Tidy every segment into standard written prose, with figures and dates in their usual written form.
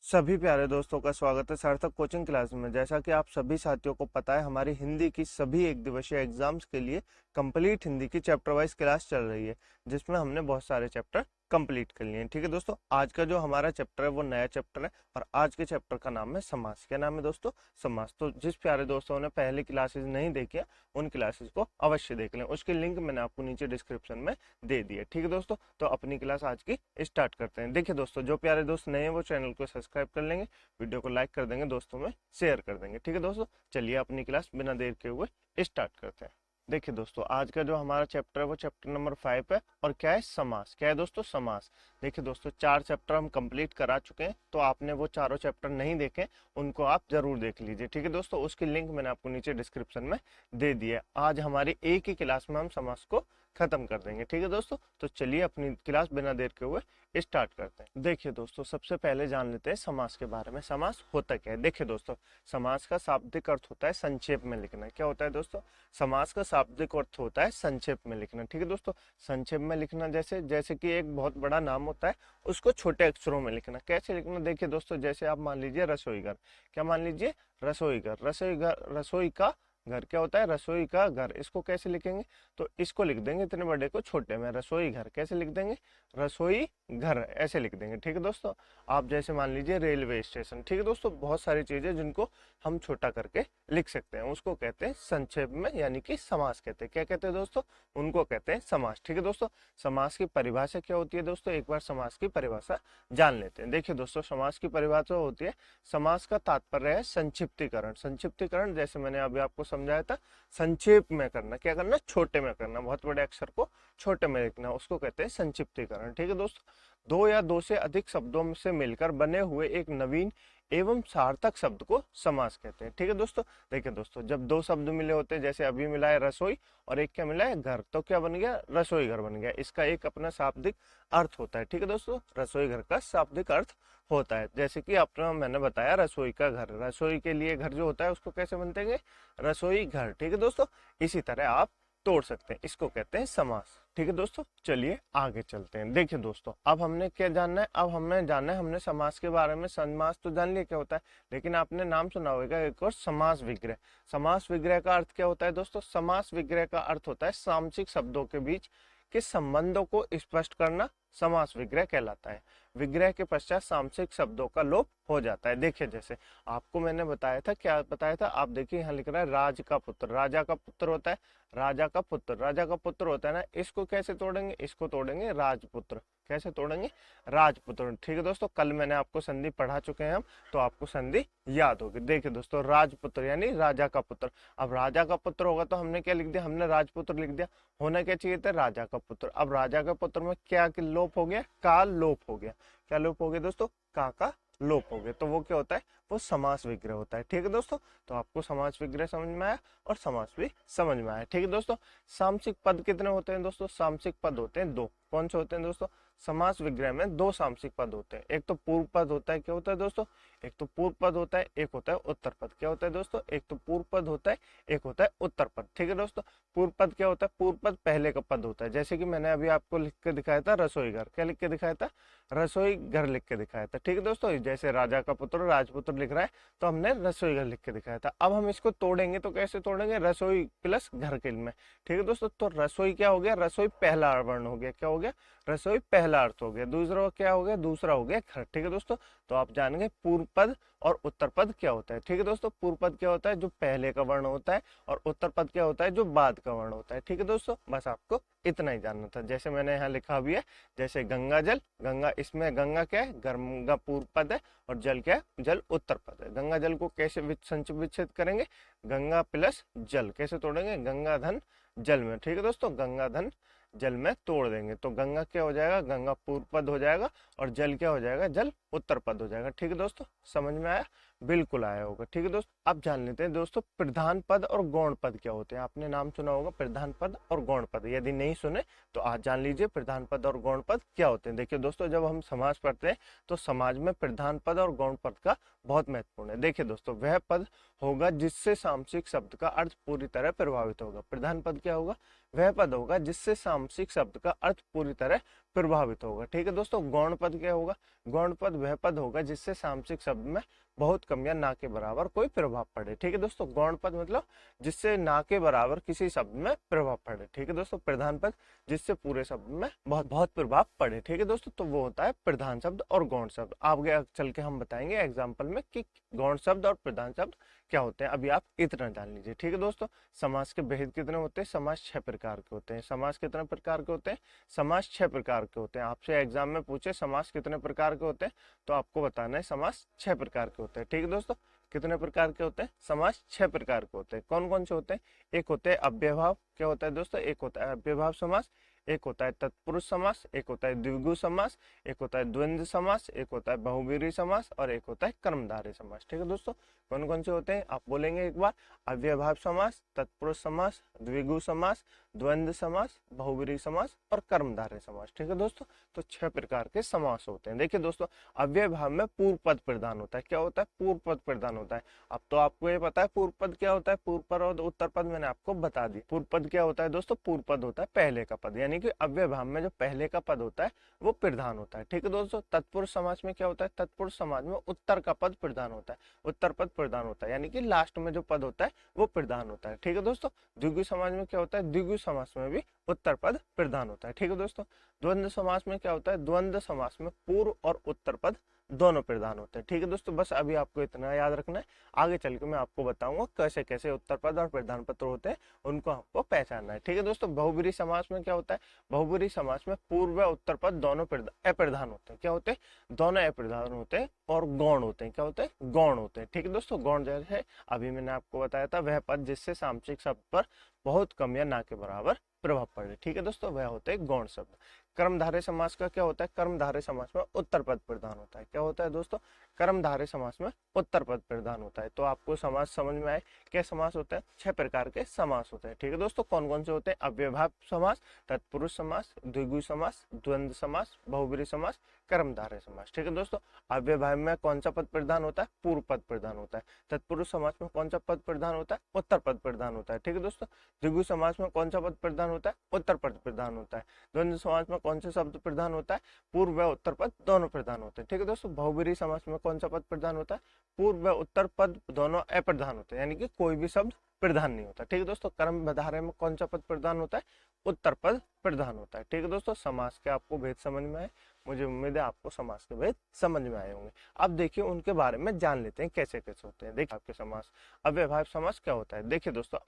सभी प्यारे दोस्तों का स्वागत है सार्थक कोचिंग क्लास में। जैसा कि आप सभी साथियों को पता है, हमारी हिंदी की सभी एक दिवसीय एग्जाम्स के लिए कंप्लीट हिंदी की चैप्टर वाइज क्लास चल रही है, जिसमें हमने बहुत सारे चैप्टर कंप्लीट कर लिए हैं। ठीक है दोस्तों, आज का जो हमारा चैप्टर है वो नया चैप्टर है और आज के चैप्टर का नाम है समास। क्या नाम है दोस्तों? समास। तो जिस प्यारे दोस्तों ने पहले क्लासेज नहीं देखी है, उन क्लासेज को अवश्य देख लें। उसकी लिंक मैंने आपको नीचे डिस्क्रिप्शन में दे दी है। ठीक है दोस्तों, तो अपनी क्लास आज की स्टार्ट करते हैं। देखिए दोस्तों, जो प्यारे दोस्त नए हैं वो चैनल को सब्सक्राइब कर लेंगे, वीडियो को लाइक कर देंगे, दोस्तों में शेयर कर देंगे। ठीक है दोस्तों, चलिए अपनी क्लास बिना देर के हुए स्टार्ट करते हैं। देखिए दोस्तों, आज का जो हमारा चैप्टर है वो चैप्टर नंबर 5 है और क्या है? समास। क्या है दोस्तों? समास। देखिए दोस्तों, 4 चैप्टर हम कंप्लीट करा चुके हैं, तो आपने वो चारों चैप्टर नहीं देखे, उनको आप जरूर देख लीजिए। ठीक है दोस्तों, उसकी लिंक मैंने आपको नीचे डिस्क्रिप्शन में दे दी है। आज हमारी एक ही क्लास में हम समास को खत्म कर देंगे। ठीक है दोस्तों, तो चलिए अपनी क्लास बिना देर के हुए स्टार्ट करते हैं। देखिए दोस्तों, सबसे पहले जान लेते हैं समास के बारे में। समास होता क्या है? देखिए दोस्तों, समास का शाब्दिक अर्थ होता है संक्षेप में लिखना। क्या होता है दोस्तों? समास का शाब्दिक अर्थ होता है संक्षेप में लिखना। ठीक है दोस्तों, संक्षेप में लिखना जैसे जैसे कि एक बहुत बड़ा नाम होता है, उसको छोटे अक्षरों में लिखना। कैसे लिखना? देखिए दोस्तों, जैसे आप मान लीजिए रसोई घर। क्या मान लीजिए? रसोई घर। रसोई घर, रसोई का घर क्या होता है? रसोई का घर। इसको कैसे लिखेंगे? तो इसको लिख देंगे इतने बड़े को छोटे में, रसोई घर। कैसे लिख देंगे? रसोई घर, ऐसे लिख देंगे। ठीक है दोस्तों, आप जैसे मान लीजिए रेलवे स्टेशन। ठीक है दोस्तों, बहुत सारी चीजें जिनको हम छोटा करके लिख सकते हैं, उसको कहते हैं संक्षेप में, यानी कि समास कहते हैं। क्या कहते हैं दोस्तों? उनको कहते हैं समास। ठीक है दोस्तों, समास की परिभाषा क्या होती है दोस्तों? एक बार समास की परिभाषा जान लेते हैं। देखिए दोस्तों, समास की परिभाषा होती है, समास का तात्पर्य है संक्षिप्तीकरण। संक्षिप्तीकरण जैसे मैंने अभी आपको समझाया था, संक्षेप में करना। क्या करना? छोटे में करना। बहुत बड़े अक्षर को छोटे में लिखना, उसको कहते हैं संक्षिप्तीकरण। ठीक है दोस्तों, दो या दो से अधिक शब्दों से मिलकर बने हुए एक नवीन एवं सार्थक शब्द को समास कहते हैं। ठीक है दोस्तों, देखिए दोस्तों, जब दो शब्द मिले होते हैं, जैसे अभी मिला है रसोई और एक क्या मिला है? घर, तो क्या बन गया? रसोई घर बन गया। इसका एक अपना शाब्दिक अर्थ होता है। ठीक है दोस्तों, रसोई घर का शाब्दिक अर्थ होता है। जैसे कि अपना मैंने बताया रसोई का घर, रसोई के लिए घर जो होता है उसको कैसे बनते हैं? रसोई घर। ठीक है दोस्तों, इसी तरह आप तोड़ सकते हैं, इसको कहते हैं समास। ठीक है दोस्तों, चलिए आगे चलते हैं। देखिए दोस्तों, अब हमने क्या जानना है? अब हमने जानना है, हमने समास के बारे में। समास तो जान लिया क्या होता है, लेकिन आपने नाम सुना होगा एक और, समास विग्रह। समास विग्रह का अर्थ क्या होता है दोस्तों? समास विग्रह का अर्थ होता है सामसिक शब्दों के बीच के संबंधों को स्पष्ट करना, समास विग्रह कहलाता है। विग्रह के पश्चात सामसिक शब्दों का लोप हो जाता है। देखिए, जैसे आपको मैंने बताया था, क्या बताया था? आप देखिए यहाँ लिख रहा है राज का पुत्र। राजा का पुत्र होता है, राजा का पुत्र। राजा का पुत्र होता है ना, इसको कैसे तोड़ेंगे? इसको तोड़ेंगे राजपुत्र। कैसे तोड़ेंगे? राजपुत्र। ठीक है दोस्तों, कल मैंने आपको संधि पढ़ा चुके हैं हम, तो आपको संधि याद होगी। देखिए दोस्तों, राजपुत्र यानी राजा का पुत्र। अब राजा का पुत्र होगा तो हमने क्या लिख दिया? हमने राजपुत्र लिख दिया। होना क्या चाहिए था? राजा का पुत्र। अब राजा का पुत्र में क्या लोप हो गया? का लोप हो गया। क्या लोप हो गया दोस्तों? का लोप हो गया। तो वो क्या होता है? वो समास विग्रह होता है। ठीक है दोस्तों, तो आपको समास विग्रह समझ में आया और समास भी समझ में आया। ठीक है दोस्तों, सामसिक पद कितने होते हैं दोस्तों? सामसिक पद होते हैं दो। कौन से होते हैं दोस्तों? समास विग्रह में दो सामसिक पद होते हैं। एक तो पूर्व पद होता है। क्या होता है दोस्तों? एक तो पूर्व पद होता है, एक होता है उत्तर पद। क्या होता है दोस्तों? एक तो पूर्व पद होता है, एक होता है उत्तर पद। ठीक है दोस्तों, पूर्व पद क्या होता है? पूर्व पद पहले का पद होता है। जैसे कि मैंने अभी आपको लिख के दिखाया था रसोई घर। क्या लिख के दिखाया था? रसोई घर लिख के दिखाया था। ठीक है दोस्तों, जैसे राजा का पुत्र राजपुत्र लिख रहा है, तो हमने रसोई घर लिख के दिखाया था। अब हम इसको तोड़ेंगे, तो कैसे तोड़ेंगे? रसोई प्लस घर के में। ठीक है दोस्तों, तो रसोई क्या हो गया? रसोई पहला वर्ण हो गया। क्या हो गया? रसोई पहला अर्थ हो गया। दूसरा क्या हो गया? दूसरा हो गया घर। ठीक है दोस्तों, तो आप जानेंगे पूर्व पद और उत्तर पद क्या होता है। ठीक है दोस्तों, पूर्व पद क्या होता है? जो पहले का वर्ण होता है, और उत्तर पद क्या होता है? जो बाद का वर्ण होता है। ठीक है दोस्तों, बस आपको इतना ही जानना था। जैसे मैंने यहाँ लिखा भी है, जैसे गंगा जल। गंगा, इसमें गंगा क्या है? गंगा पूर्व पद है और जल क्या है? जल उत्तर पद है। गंगा जल को कैसे विच्छेद करेंगे? गंगा प्लस जल। कैसे तोड़ेंगे? गंगा धन जल में। ठीक है दोस्तों, गंगा धन जल में तोड़ देंगे, तो गंगा क्या हो जाएगा? गंगा पूर्व पद हो जाएगा और जल क्या हो जाएगा? जल उत्तर पद हो जाएगा। ठीक है दोस्तों, समझ में आया? बिल्कुल आया होगा। ठीक है दोस्तों, अब जान लेते हैं दोस्तों प्रधान पद और गौण पद क्या होते हैं। आपने नाम सुना होगा प्रधान पद और गौण पद, यदि नहीं सुने तो आज जान लीजिए प्रधान पद और गौण पद क्या होते हैं। देखिए दोस्तों, जब हम समाज पढ़ते हैं तो समाज में प्रधान पद और गौण पद का बहुत महत्वपूर्ण है। देखिए दोस्तों, वह पद होगा जिससे सामसिक शब्द का अर्थ पूरी तरह प्रभावित होगा। प्रधान पद क्या होगा? वह पद होगा जिससे सामसिक शब्द का अर्थ पूरी तरह प्रभावित होगा। ठीक है दोस्तों, गौण पद क्या होगा? गौण पद वह पद होगा जिससे सामसिक शब्द में बहुत कम या ना के बराबर कोई प्रभाव पड़े। ठीक है दोस्तों, गौण पद मतलब जिससे ना के बराबर किसी शब्द में प्रभाव पड़े। ठीक है दोस्तों, प्रधान पद जिससे पूरे शब्द में बहुत बहुत प्रभाव पड़े। ठीक है दोस्तों, तो वो होता है प्रधान शब्द और गौण शब्द। आगे चल के हम बताएंगे एग्जाम्पल में कि गौण शब्द और प्रधान शब्द क्या होते हैं। अभी आप इतना जान लीजिए। ठीक है दोस्तों, समास के भेद कितने होते हैं? समास 6 प्रकार के होते हैं। समास कितने प्रकार के होते हैं? समास 6 प्रकार के होते हैं। आपसे एग्जाम में पूछे समास कितने प्रकार के होते हैं, तो आपको बताना है समास 6 प्रकार के होते हैं। ठीक है दोस्तों, कितने प्रकार के होते हैं? समास 6 प्रकार के होते हैं। कौन कौन से होते हैं? एक होते हैं अव्ययभाव। क्या होता है दोस्तों? एक होता है अव्ययभाव समास, एक होता है तत्पुरुष समास, एक होता है द्विगु समास, एक होता है द्वंद्व समास, एक होता है बहुव्रीहि समास और एक होता है कर्मधारय समास। ठीक है दोस्तों, कौन कौन से होते हैं आप बोलेंगे एक बार? अव्ययभाव समास, तत्पुरुष समास, द्विगु समास, द्वंद्व समास, बहुव्रीहि समास और कर्मधारय समास। ठीक है दोस्तों, तो 6 प्रकार के समास होते हैं। देखिए दोस्तों, अव्ययभाव में पूर्व पद प्रधान होता है। क्या होता है? पूर्व पद प्रधान होता है। अब तो आपको ये पता है पूर्व पद क्या होता है। पूर्व पद और उत्तर पद मैंने आपको बता दी। पूर्व पद क्या होता है दोस्तों? पूर्व पद होता है पहले का पद, यानी कि अव्ययभाव में जो पहले का पद होता है वो प्रधान होता है। ठीक है दोस्तों, तत्पुरुष समास में क्या होता है? तत्पुरुष समास में उत्तर का पद प्रधान होता है, उत्तर पद प्रधान होता है, यानी कि लास्ट में जो पद होता है वो प्रधान होता है। ठीक है दोस्तों, द्विगु समास में क्या होता है? द्विगु समास में भी उत्तर पद प्रधान होता है। ठीक है दोस्तों, द्वंद्व समास में क्या होता है? द्वंद्व समास में पूर्व और उत्तर पद दोनों प्रधान होते हैं। ठीक है दोस्तों, बस अभी आपको इतना याद रखना है। आगे चल के मैं आपको बताऊंगा कैसे कैसे उत्तर पद और प्रधान पद होते हैं, उनको आपको पहचानना है। ठीक है दोस्तों, बहुव्रीहि समास में क्या होता है? बहुव्रीहि समास में पूर्व व उत्तर पद दोनों अप्रधान होते हैं। क्या होते हैं? दोनों अप्रधान होते हैं और गौण होते हैं। क्या होते हैं? गौण होते हैं। ठीक है दोस्तों, गौण जैसे अभी मैंने आपको बताया था वह पद जिससे सामसिक शब्द पर बहुत कम या ना के बराबर प्रभाव पड़े। ठीक है दोस्तों, वह होते हैं गौण शब्द। कर्मधारय समास का क्या होता है? कर्मधारय समास में उत्तर पद प्रधान होता है। क्या होता है दोस्तों? कर्मधारय समास में उत्तर पद प्रधान होता है। तो आपको समास समझ में आए क्या समास होता है? 6 प्रकार के समास होते हैं। ठीक है दोस्तों, कौन कौन से होते हैं? अव्ययभाव समास, तत्पुरुष समास, द्विगु समास, द्वंद्व समास, बहुव्रीहि समास, कर्मधारय समास। ठीक है दोस्तों, अव्ययभाव में कौन सा पद प्रधान होता है? पूर्व पद प्रधान होता है। तत्पुरुष समास में कौन सा पद प्रधान होता है? उत्तर पद प्रधान होता है। ठीक है दोस्तों, द्विगु समास में कौन सा पद प्रधान होता है? उत्तर पद प्रधान होता है। द्वंद्व समास में कौन सा शब्द प्रधान होता है? पूर्व व उत्तर पद दोनों प्रधान होते हैं। ठीक है दोस्तों, बहुव्रीहि समास में कौन सा पद प्रधान होता है? पूर्व व उत्तर पद दोनों अप्रधान होते हैं, यानी कि कोई भी शब्द प्रधान नहीं होता। ठीक है दोस्तों, कर्मधारय में कौन सा पद प्रधान होता है? उत्तर पद प्रधान होता है। ठीक है दोस्तों, समास के आपको भेद समझ में आए। मुझे उम्मीद है आपको समास के भेद समझ में आए होंगे। अब देखिए उनके बारे में जान लेते हैं कैसे कैसे होते हैं। देखिए आपके समास, अव्ययभाव समास क्या होता है? देखिए दोस्तों,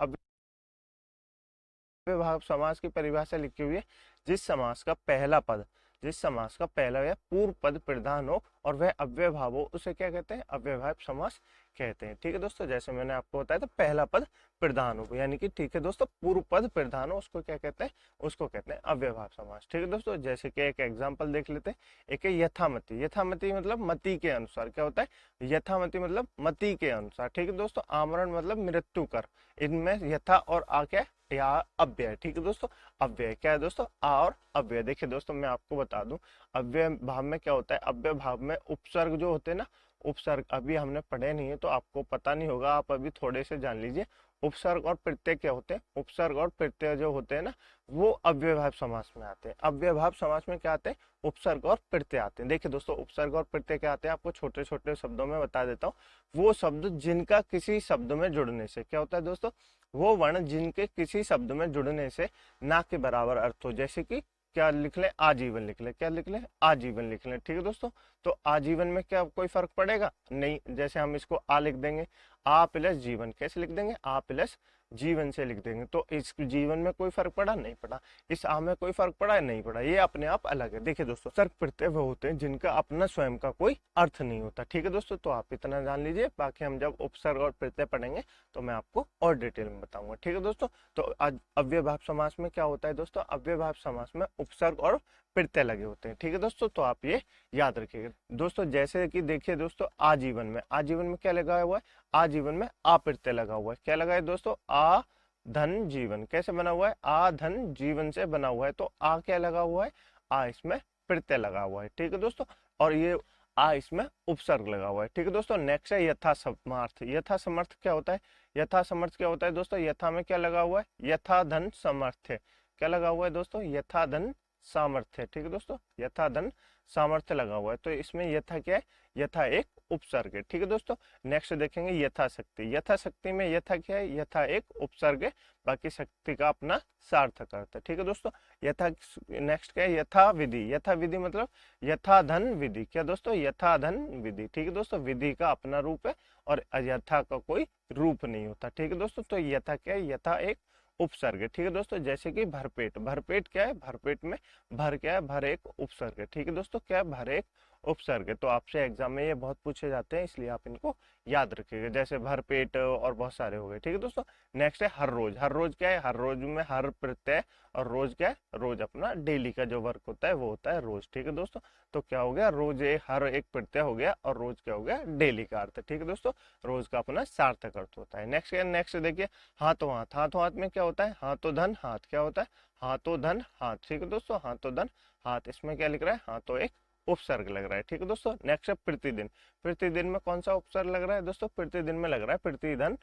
अव्ययभाव समास की परिभाषा लिखी हुई है, जिस समास का पहला पद, जिस समास का पहला या पूर्व पद प्रधान हो और वह अव्ययभाव हो, उसे क्या कहते हैं? अव्ययभाव समास कहते हैं। ठीक है दोस्तों, जैसे मैंने आपको बताया था पहला पद प्रधान हो, यानी कि ठीक है दोस्तों पूर्व पद प्रधान हो, उसको क्या कहते हैं? उसको कहते हैं अव्ययभाव समास। ठीक है दोस्तों, जैसे कि एक एग्जांपल देख लेते हैं। एक है यथामति। यथामति मतलब मति के अनुसार। क्या होता है? यथामति मतलब मति के अनुसार। ठीक है दोस्तों, आमरण मतलब मृत्यु कर। इनमें यथा और आ क्या है? या अव्यय। ठीक है दोस्तों, अव्यय क्या है दोस्तों? आ और अव्यय। देखिए दोस्तों, मैं आपको बता दूं अव्यय भाव में क्या होता है। अव्यय भाव में उपसर्ग जो होते हैं ना, उपसर्ग अभी हमने पढ़े नहीं है तो आपको पता नहीं होगा, आप अभी थोड़े से जान लीजिए। उपसर्ग और प्रत्यय क्या होते हैं? उपसर्ग और प्रत्यय जो होते हैं ना, वो अव्ययभाव समास में आते हैं। अव्ययभाव समास में क्या आते हैं? उपसर्ग और प्रत्यय आते हैं। देखिए दोस्तों, उपसर्ग और प्रत्यय क्या आते हैं? आपको छोटे छोटे शब्दों में बता देता हूँ। वो शब्द जिनका किसी शब्द में जुड़ने से क्या होता है दोस्तों? वो वर्ण जिनके किसी शब्द में जुड़ने से ना के बराबर अर्थ हो। जैसे कि क्या लिख ले? आजीवन लिख ले। क्या लिख ले? आजीवन लिख ले। ठीक है दोस्तों, तो आजीवन में क्या कोई फर्क पड़ेगा? नहीं। जैसे हम इसको आ लिख देंगे, आ प्लस जीवन। कैसे लिख देंगे? आ प्लस जीवन से लिख देंगे। तो इस जीवन में कोई फर्क पड़ा? नहीं पड़ा। इस आ में कोई फर्क पड़ा? नहीं पड़ा। ये अपने आप अलग है। देखिए दोस्तों, सर्ग प्रत्यय वो होते हैं जिनका अपना स्वयं का कोई अर्थ नहीं होता। ठीक है दोस्तों, तो आप इतना जान लीजिए। बाकी हम जब उपसर्ग और प्रत्यय पढ़ेंगे तो मैं आपको और डिटेल में बताऊंगा। ठीक है दोस्तों, तो आज अव्ययभाव समास में क्या होता है दोस्तों? अव्ययभाव समास में उपसर्ग और प्रत्यय लगे होते हैं। ठीक है दोस्तों, तो आप ये याद रखिएगा दोस्तों। जैसे कि देखिए दोस्तों, आजीवन में, आजीवन में क्या लगा हुआ है? आजीवन में आ प्रत्यय लगा हुआ है। क्या लगा है दोस्तों? आ धन जीवन। कैसे बना हुआ है? आ धन जीवन से बना हुआ है। तो आ क्या लगा हुआ है? आ इसमें प्रत्यय लगा हुआ है। ठीक है दोस्तों, और ये आ इसमें उपसर्ग लगा हुआ है। ठीक है दोस्तों, नेक्स्ट है यथा समर्थ। यथा समर्थ क्या होता है? यथा समर्थ क्या होता है दोस्तों? यथा में क्या लगा हुआ है? यथा धन समर्थ। क्या लगा हुआ है दोस्तों? यथा धन सामर्थ्य। ठीक है दोस्तों, यथा धन सामर्थ्य लगा हुआ है, तो इसमें यथा क्या है, यथा एक उपसर्ग है। ठीक है दोस्तों, नेक्स्ट देखेंगे यथाशक्ति। यथाशक्ति में यथा क्या है, यथा एक उपसर्ग है, बाकी शक्ति का अपना सार्थक अर्थ है। ठीक है दोस्तों, यथा नेक्स्ट क्या है, यथा विधि। यथा विधि मतलब यथा धन विधि। क्या दोस्तों, यथा धन विधि। ठीक है दोस्तों, विधि का अपना रूप है और अयथा का कोई रूप नहीं होता। ठीक है दोस्तों, तो यथा क्या है, यथा एक उपसर्ग है। ठीक है दोस्तों, जैसे कि भरपेट। भरपेट क्या है, भरपेट में भर क्या है, भर एक उपसर्ग है। ठीक है दोस्तों, क्या है, भर एक उपसर्ग है। तो आपसे एग्जाम में ये बहुत पूछे जाते हैं, इसलिए आप इनको याद रखिएगा, जैसे भरपेट और बहुत सारे हो गए। ठीक है दोस्तों, नेक्स्ट है हर रोज। हर रोज क्या है, हर रोज में हर प्रत्यय और रोज क्या है, रोज अपना डेली का जो वर्क होता है वो होता है रोज। ठीक है दोस्तों, तो क्या हो गया, रोज हर एक प्रत्यय हो गया और रोज क्या हो गया, डेली का अर्थ। ठीक है दोस्तों, रोज का अपना सार्थक अर्थ होता है। नेक्स्ट क्या, नेक्स्ट देखिए हाथों हाथ। हाथों हाथ में क्या होता है, हाथों धन हाथ। क्या होता है, हाथों धन हाथ। ठीक है दोस्तों, हाथों धन हाथ, इसमें क्या लिख रहा है, हाथों एक उपसर्ग लग रहा है। ठीक है दोस्तों, नेक्स्ट है प्रतिदिन। प्रतिदिन में कौन सा उपसर्ग लग रहा है दोस्तों, प्रतिदिन में लग रहा है प्रतिधन।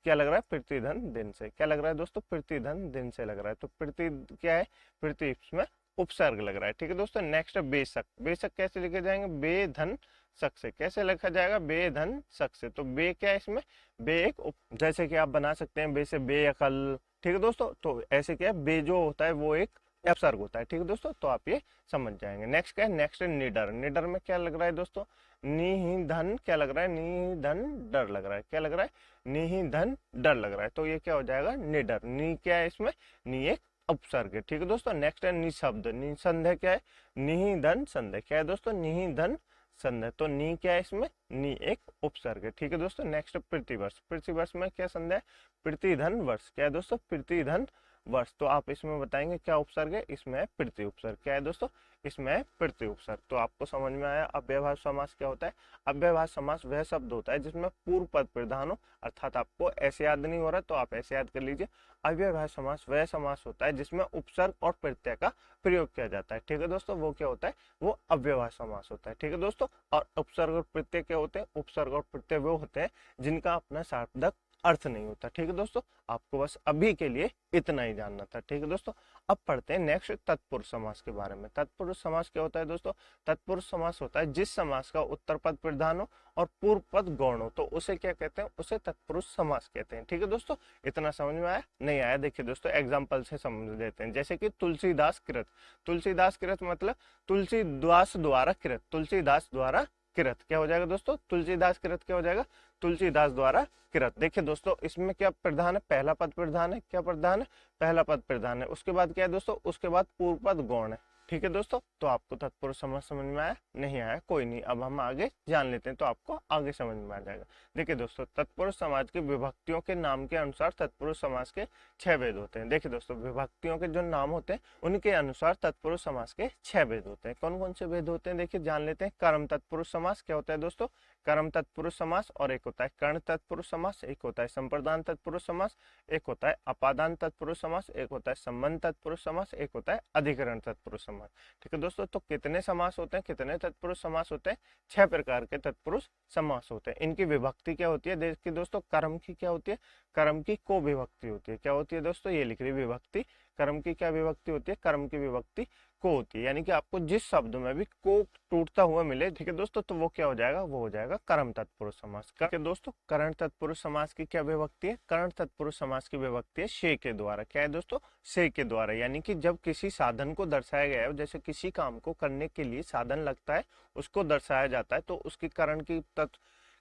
क्या लग रहा है, प्रतिधन दिन से। क्या लग रहा है दोस्तों, प्रतिधन दिन से लग रहा है। तो प्रति क्या है, प्रति इसमें उपसर्ग लग रहा है। ठीक है दोस्तों, नेक्स्ट है बेशक। बेशक कैसे लिखे जाएंगे, बेधन शक से। कैसे लिखा जाएगा, बेधन शक से। तो बे क्या है इसमें, बे एक जैसे कि आप बना सकते हैं बे से बेअकल। ठीक है दोस्तों, तो ऐसे क्या है, बे जो होता है वो एक अपसर्ग होता है। ठीक है दोस्तों, तो आप ये समझ जाएंगे। नेक्स्ट क्या है, नेक्स्ट है निडर। निडर में क्या लग रहा है दोस्तों, नी धन क्या लग रहा है, नी धन डर लग रहा है। क्या लग रहा है, नी धन डर लग रहा है, तो ये क्या हो जाएगा, निडर। नी क्या है इसमें, नी एक उपसर्ग है। ठीक है दोस्तों, नेक्स्ट है निशब्द। निसंदेह क्या है, नी धन संदेह। क्या है दोस्तों, नी धन संदेह। तो नी क्या है इसमें, नी एक उपसर्ग है। ठीक है दोस्तों, नेक्स्ट प्रतिवर्ष। प्रतिवर्ष में क्या संदेह, प्रतिधन वर्ष। क्या है दोस्तों, प्रतिधन वर्ष। तो आप इसमें बताएंगे क्या उपसर्ग है, इसमें प्रति उपसर्ग। क्या है दोस्तों, इसमें प्रति उपसर्ग। तो आपको समझ में आया अव्ययभाव समास क्या होता है। अव्ययभाव समास वह शब्द होता है जिसमें पूर्व पद प्रधान हो, अर्थात आपको ऐसे याद नहीं हो रहा तो आप ऐसे याद कर लीजिए। अव्ययभाव समास वह समास होता है जिसमें उपसर्ग और प्रत्यय का प्रयोग किया जाता है। ठीक है दोस्तों, वो क्या होता है, वो अव्ययभाव समास होता है। ठीक है दोस्तों, और उपसर्ग और प्रत्यय क्या होते हैं, उपसर्ग और प्रत्यय वो होते हैं जिनका अपना सार्थक अर्थ नहीं होता। ठीक है दोस्तों, आपको बस अभी के लिए इतना ही जानना था। ठीक है दोस्तों, अब पढ़ते हैं नेक्स्ट तत्पुरुष समास के बारे में। तत्पुरुष समास क्या होता है दोस्तों, तत्पुरुष समास होता है जिस समास का उत्तर पद प्रधान हो और पूर्व पद गौण हो, तो उसे क्या कहते हैं, उसे तत्पुरुष समास कहते हैं। ठीक है दोस्तों, इतना समझ में आया, नहीं आया देखिए दोस्तों एग्जाम्पल से समझ लेते हैं। जैसे कि तुलसीदास कृत। तुलसीदास कृत मतलब तुलसीदास द्वारा कृत। तुलसीदास द्वारा कृत क्या हो जाएगा दोस्तों, तुलसीदास कृत क्या हो जाएगा, तुलसीदास द्वारा कृत। देखिए दोस्तों, इसमें क्या प्रधान है, पहला पद प्रधान है। क्या प्रधान है, पहला पद प्रधान है। उसके बाद क्या है दोस्तों, उसके बाद पूर्व पद गौण है। ठीक है दोस्तों, तो आपको तत्पुरुष समास समझ में आया, नहीं आया कोई नहीं, अब हम आगे जान लेते हैं तो आपको आगे समझ में आ जाएगा। देखिए दोस्तों, तत्पुरुष समाज की विभक्तियों के नाम के अनुसार तत्पुरुष समास के 6 भेद होते हैं। देखिए दोस्तों, विभक्तियों के जो नाम होते हैं उनके अनुसार तत्पुरुष समास के 6 भेद होते हैं। कौन कौन से भेद होते हैं, देखिए जान लेते हैं। कर्म तत्पुरुष समास क्या होता है दोस्तों, कर्म तत्पुरुष समास, और एक होता है कर्ण तत्पुरुष समास, एक होता है संप्रदान तत्पुरुष समास, एक होता है अपादान तत्पुरुष समास, एक होता है संबंध तत्पुरुष समास, एक होता है अधिकरण तत्पुरुष समास। ठीक है दोस्तों, तो कितने समास होते हैं, कितने तत्पुरुष समास होते हैं, 6 प्रकार के तत्पुरुष समास होते हैं। इनकी विभक्ति क्या होती है, देखिए दोस्तों, कर्म की क्या होती है, कर्म की को विभक्ति होती है। क्या होती है दोस्तों, ये लिख रही विभक्ति, कर्म की क्या विभक्ति होती है, कर्म की विभक्ति को होती है। यानी कि आपको जिस शब्द में भी को टूटता हुआ मिले, ठीक है दोस्तों, तो वो क्या हो जाएगा, वो हो जाएगा कर्म तत्पुरुष समास। ठीक है दोस्तों, कर्ण तत्पुरुष समास की क्या विभक्ति है, कर्ण तत्पुरुष समास की विभक्ति है से के द्वारा। क्या है दोस्तों, से के द्वारा, यानी कि जब किसी साधन को दर्शाया गया है, जैसे किसी काम को करने के लिए साधन लगता है उसको दर्शाया जाता है, तो उसकी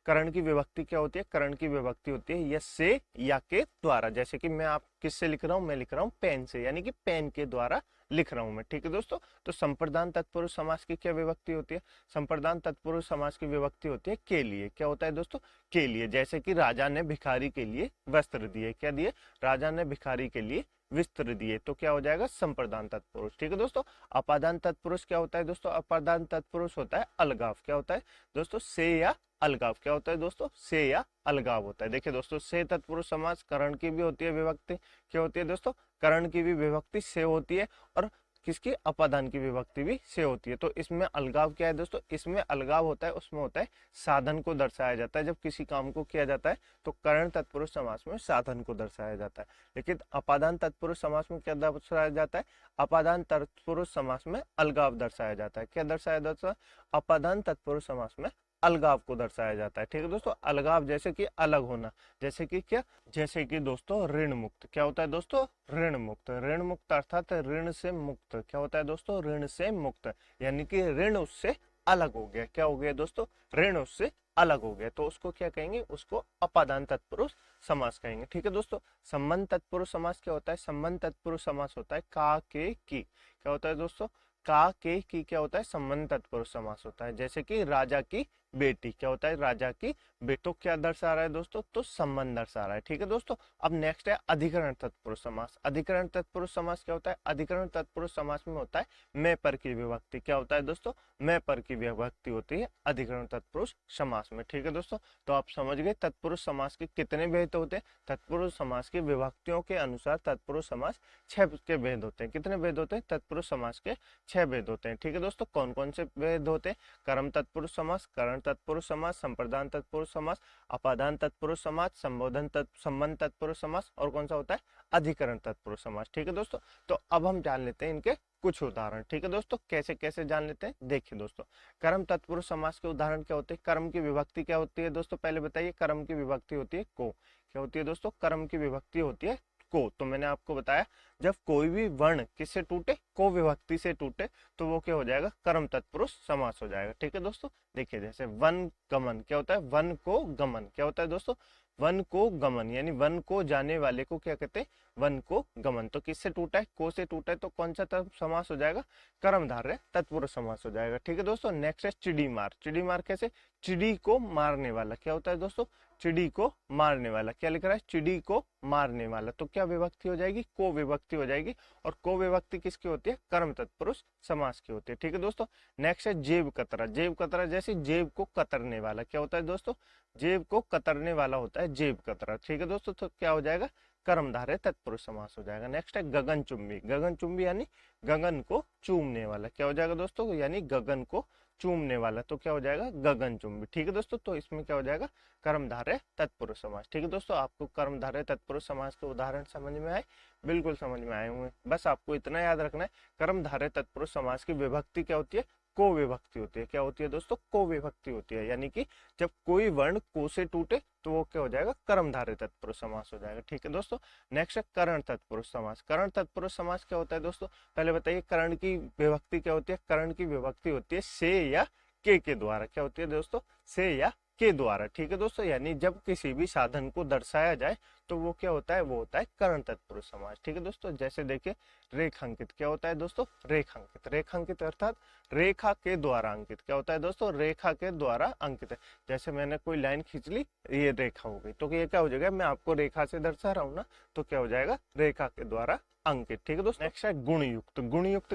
कर्ण की विभक्ति क्या होती है, कर्ण की विभक्ति होती है यस से या के द्वारा। जैसे कि मैं आप किससे लिख रहा हूं, मैं लिख रहा हूं पेन से, यानी कि पेन के द्वारा लिख रहा हूं मैं। ठीक है दोस्तों, तो संप्रदान तत्पुरुष समास की क्या विभक्ति होती है, संप्रदान तत्पुरुष समास की विभक्ति होती है के लिए। क्या होता है दोस्तों, के लिए। जैसे कि राजा ने भिखारी के लिए वस्त्र दिए, क्या दिए, राजा ने भिखारी के लिए वस्त्र दिए, तो क्या हो जाएगा, संप्रदान तत्पुरुष। ठीक है दोस्तों, अपादान तत्पुरुष क्या होता है दोस्तों, अपादान तत्पुरुष होता है अलगाव। क्या होता है दोस्तों, से या अलगाव। क्या होता है दोस्तों, से या अलगाव होता है। देखिए दोस्तों, से तत्पुरुष समास कर्ण की भी होती है विभक्ति, क्या होती है दोस्तों, कर्ण की भी विभक्ति से होती है, और किसकी, अपादान की विभक्ति भी से होती है। तो इसमें अलगाव क्या है दोस्तों, इसमें अलगाव होता है, उसमें होता है साधन को दर्शाया जाता है। जब किसी काम को किया जाता है तो करण तत्पुरुष समास में साधन को दर्शाया जाता है, लेकिन अपादान तत्पुरुष समास में क्या दर्शाया जाता है, अपादान तत्पुरुष समास में अलगाव दर्शाया जाता है। क्या दर्शाया जाता है, अपादान तत्पुरुष समास में अलगाव को दर्शाया जाता है। ठीक है दोस्तों, अलगाव जैसे कि अलग होना, जैसे कि क्या, जैसे कि दोस्तों ऋण मुक्त। क्या होता है दोस्तों, ऋण मुक्त। ऋण मुक्त अर्थात ऋण से मुक्त। क्या होता है दोस्तों, ऋण से मुक्त, यानी कि ऋण उससे अलग हो गया। क्या हो गया दोस्तों, ऋण उससे अलग हो गया, तो उसको क्या कहेंगे, उसको अपादान तत्पुरुष समास कहेंगे। ठीक है दोस्तों, संबंध तत्पुरुष समास क्या होता है, संबंध तत्पुरुष समास होता है का के की। क्या होता है दोस्तों, का के की क्या होता है, संबंध तत्पुरुष समास होता है। जैसे कि राजा की बेटी, क्या होता है, राजा की बेटो, क्या दर्शा रहा है दोस्तों, तो संबंध दर्शा रहा है। ठीक है दोस्तों, अब नेक्स्ट है अधिकरण तत्पुरुष समास। अधिकरण तत्पुरुष समास क्या होता है, अधिकरण तत्पुरुष समास में होता है मैं पर की विभक्ति। क्या होता है दोस्तों, मैं पर की विभक्ति होती है अधिकरण तत्पुरुष समास में। ठीक है दोस्तों, तो आप समझ गए तत्पुरुष समास के कितने भेद होते हैं। तत्पुरुष समास की विभक्तियों के अनुसार तत्पुरुष समास 6 के भेद होते हैं। कितने भेद होते हैं, तत्पुरुष समास के 6 भेद होते हैं। ठीक है दोस्तों, कौन कौन से भेद होते हैं, कर्म तत्पुरुष समास, करण तत्पुरुष समास, संप्रदान तत्पुरुष समास, अपादान तत्पुरुष समास, संबंध तत्पुरुष समास, और कौन सा होता है, अधिकरण तत्पुरुष समास। ठीक है दोस्तों, तो अब हम जान लेते हैं इनके कुछ उदाहरण। ठीक है दोस्तों, कैसे कैसे जान लेते हैं, देखिए दोस्तों, कर्म तत्पुरुष समास के उदाहरण क्या होते हैं। कर्म की विभक्ति क्या होती है दोस्तों, पहले बताइए, कर्म की विभक्ति होती है को। क्या होती है दोस्तों, कर्म की विभक्ति होती है को। तो मैंने आपको बताया, जब कोई भी वर्ण किससे टूटे, को विभक्ति से टूटे, तो वो क्या हो जाएगा, कर्म तत्पुरुष समास हो जाएगा। ठीक है दोस्तों, देखिए जैसे वन गमन, क्या होता है, वन को गमन। क्या होता है दोस्तों, वन को गमन, यानी वन को जाने वाले को क्या कहते हैं, वन को गमन। तो किससे टूटा है, को से टूटा है, तो कौन सा समास हो जाएगा, कर्मधारय तत्पुरुष समास हो जाएगा। ठीक है दोस्तों, नेक्स्ट है चिड़ी मार। चिड़ी मार कैसे, चिड़ी को मारने वाला। क्या होता है दोस्तों, चिड़ी को मारने वाला। क्या लिख रहा है, चिड़ी को मारने वाला, तो क्या विभक्ति हो जाएगी, को विभक्ति हो जाएगी। और को विभक्ति किसकी होती है, कर्म तत्पुरुष समास की होती है। ठीक है दोस्तों, नेक्स्ट है जेब कतरा। जेब कतरा जैसे जेब को कतरने वाला। क्या होता है दोस्तों, जेब को कतरने वाला होता है जेब कतरा। ठीक है दोस्तों, तो क्या हो जाएगा, कर्मधारय तत्पुरुष समास हो जाएगा। नेक्स्ट है गगन चुंबी। गगन चुंबी यानी गगन को चूमने वाला। क्या हो जाएगा दोस्तों, यानी गगन को चूमने वाला, तो क्या हो जाएगा, गगन चुंबी। ठीक है दोस्तों, तो इसमें क्या हो जाएगा, कर्मधारय तत्पुरुष समास। ठीक है दोस्तों, आपको कर्मधारय तत्पुरुष समास के उदाहरण समझ में आए, बिल्कुल समझ में आए होंगे। बस आपको इतना याद रखना है, कर्मधारय तत्पुरुष समास की विभक्ति क्या होती है, को विभक्ति होती है। क्या होती है दोस्तों, को विभक्ति होती है, यानी कि जब कोई वर्ण को से टूटे तो वो क्या हो जाएगा, कर्मधारय तत्पुरुष समास हो जाएगा। ठीक है दोस्तों, नेक्स्ट है करण तत्पुरुष समास। करण तत्पुरुष समास क्या होता है दोस्तों, पहले बताइए, करण की विभक्ति क्या होती है। करण की विभक्ति होती है से या के द्वारा। क्या होती है दोस्तों, से या के द्वारा। ठीक है दोस्तों, यानी जब किसी भी साधन को दर्शाया जाए तो वो क्या होता है, वो होता है करण तत्पुरुष समास। ठीक है दोस्तों, जैसे देखिए रेखांकित। क्या होता है दोस्तों, रेखांकित। रेखांकित अर्थात रेखा के द्वारा अंकित। क्या होता है दोस्तों, रेखा के द्वारा अंकित है। जैसे मैंने कोई लाइन खींच ली, ये रेखा हो गई, तो ये क्या हो जाएगा, मैं आपको रेखा से दर्शा रहा हूँ ना, तो क्या हो जाएगा, रेखा के द्वारा अंकित। ठीक है दोस्तों, नेक्स्ट है गुण युक्त। गुण युक्त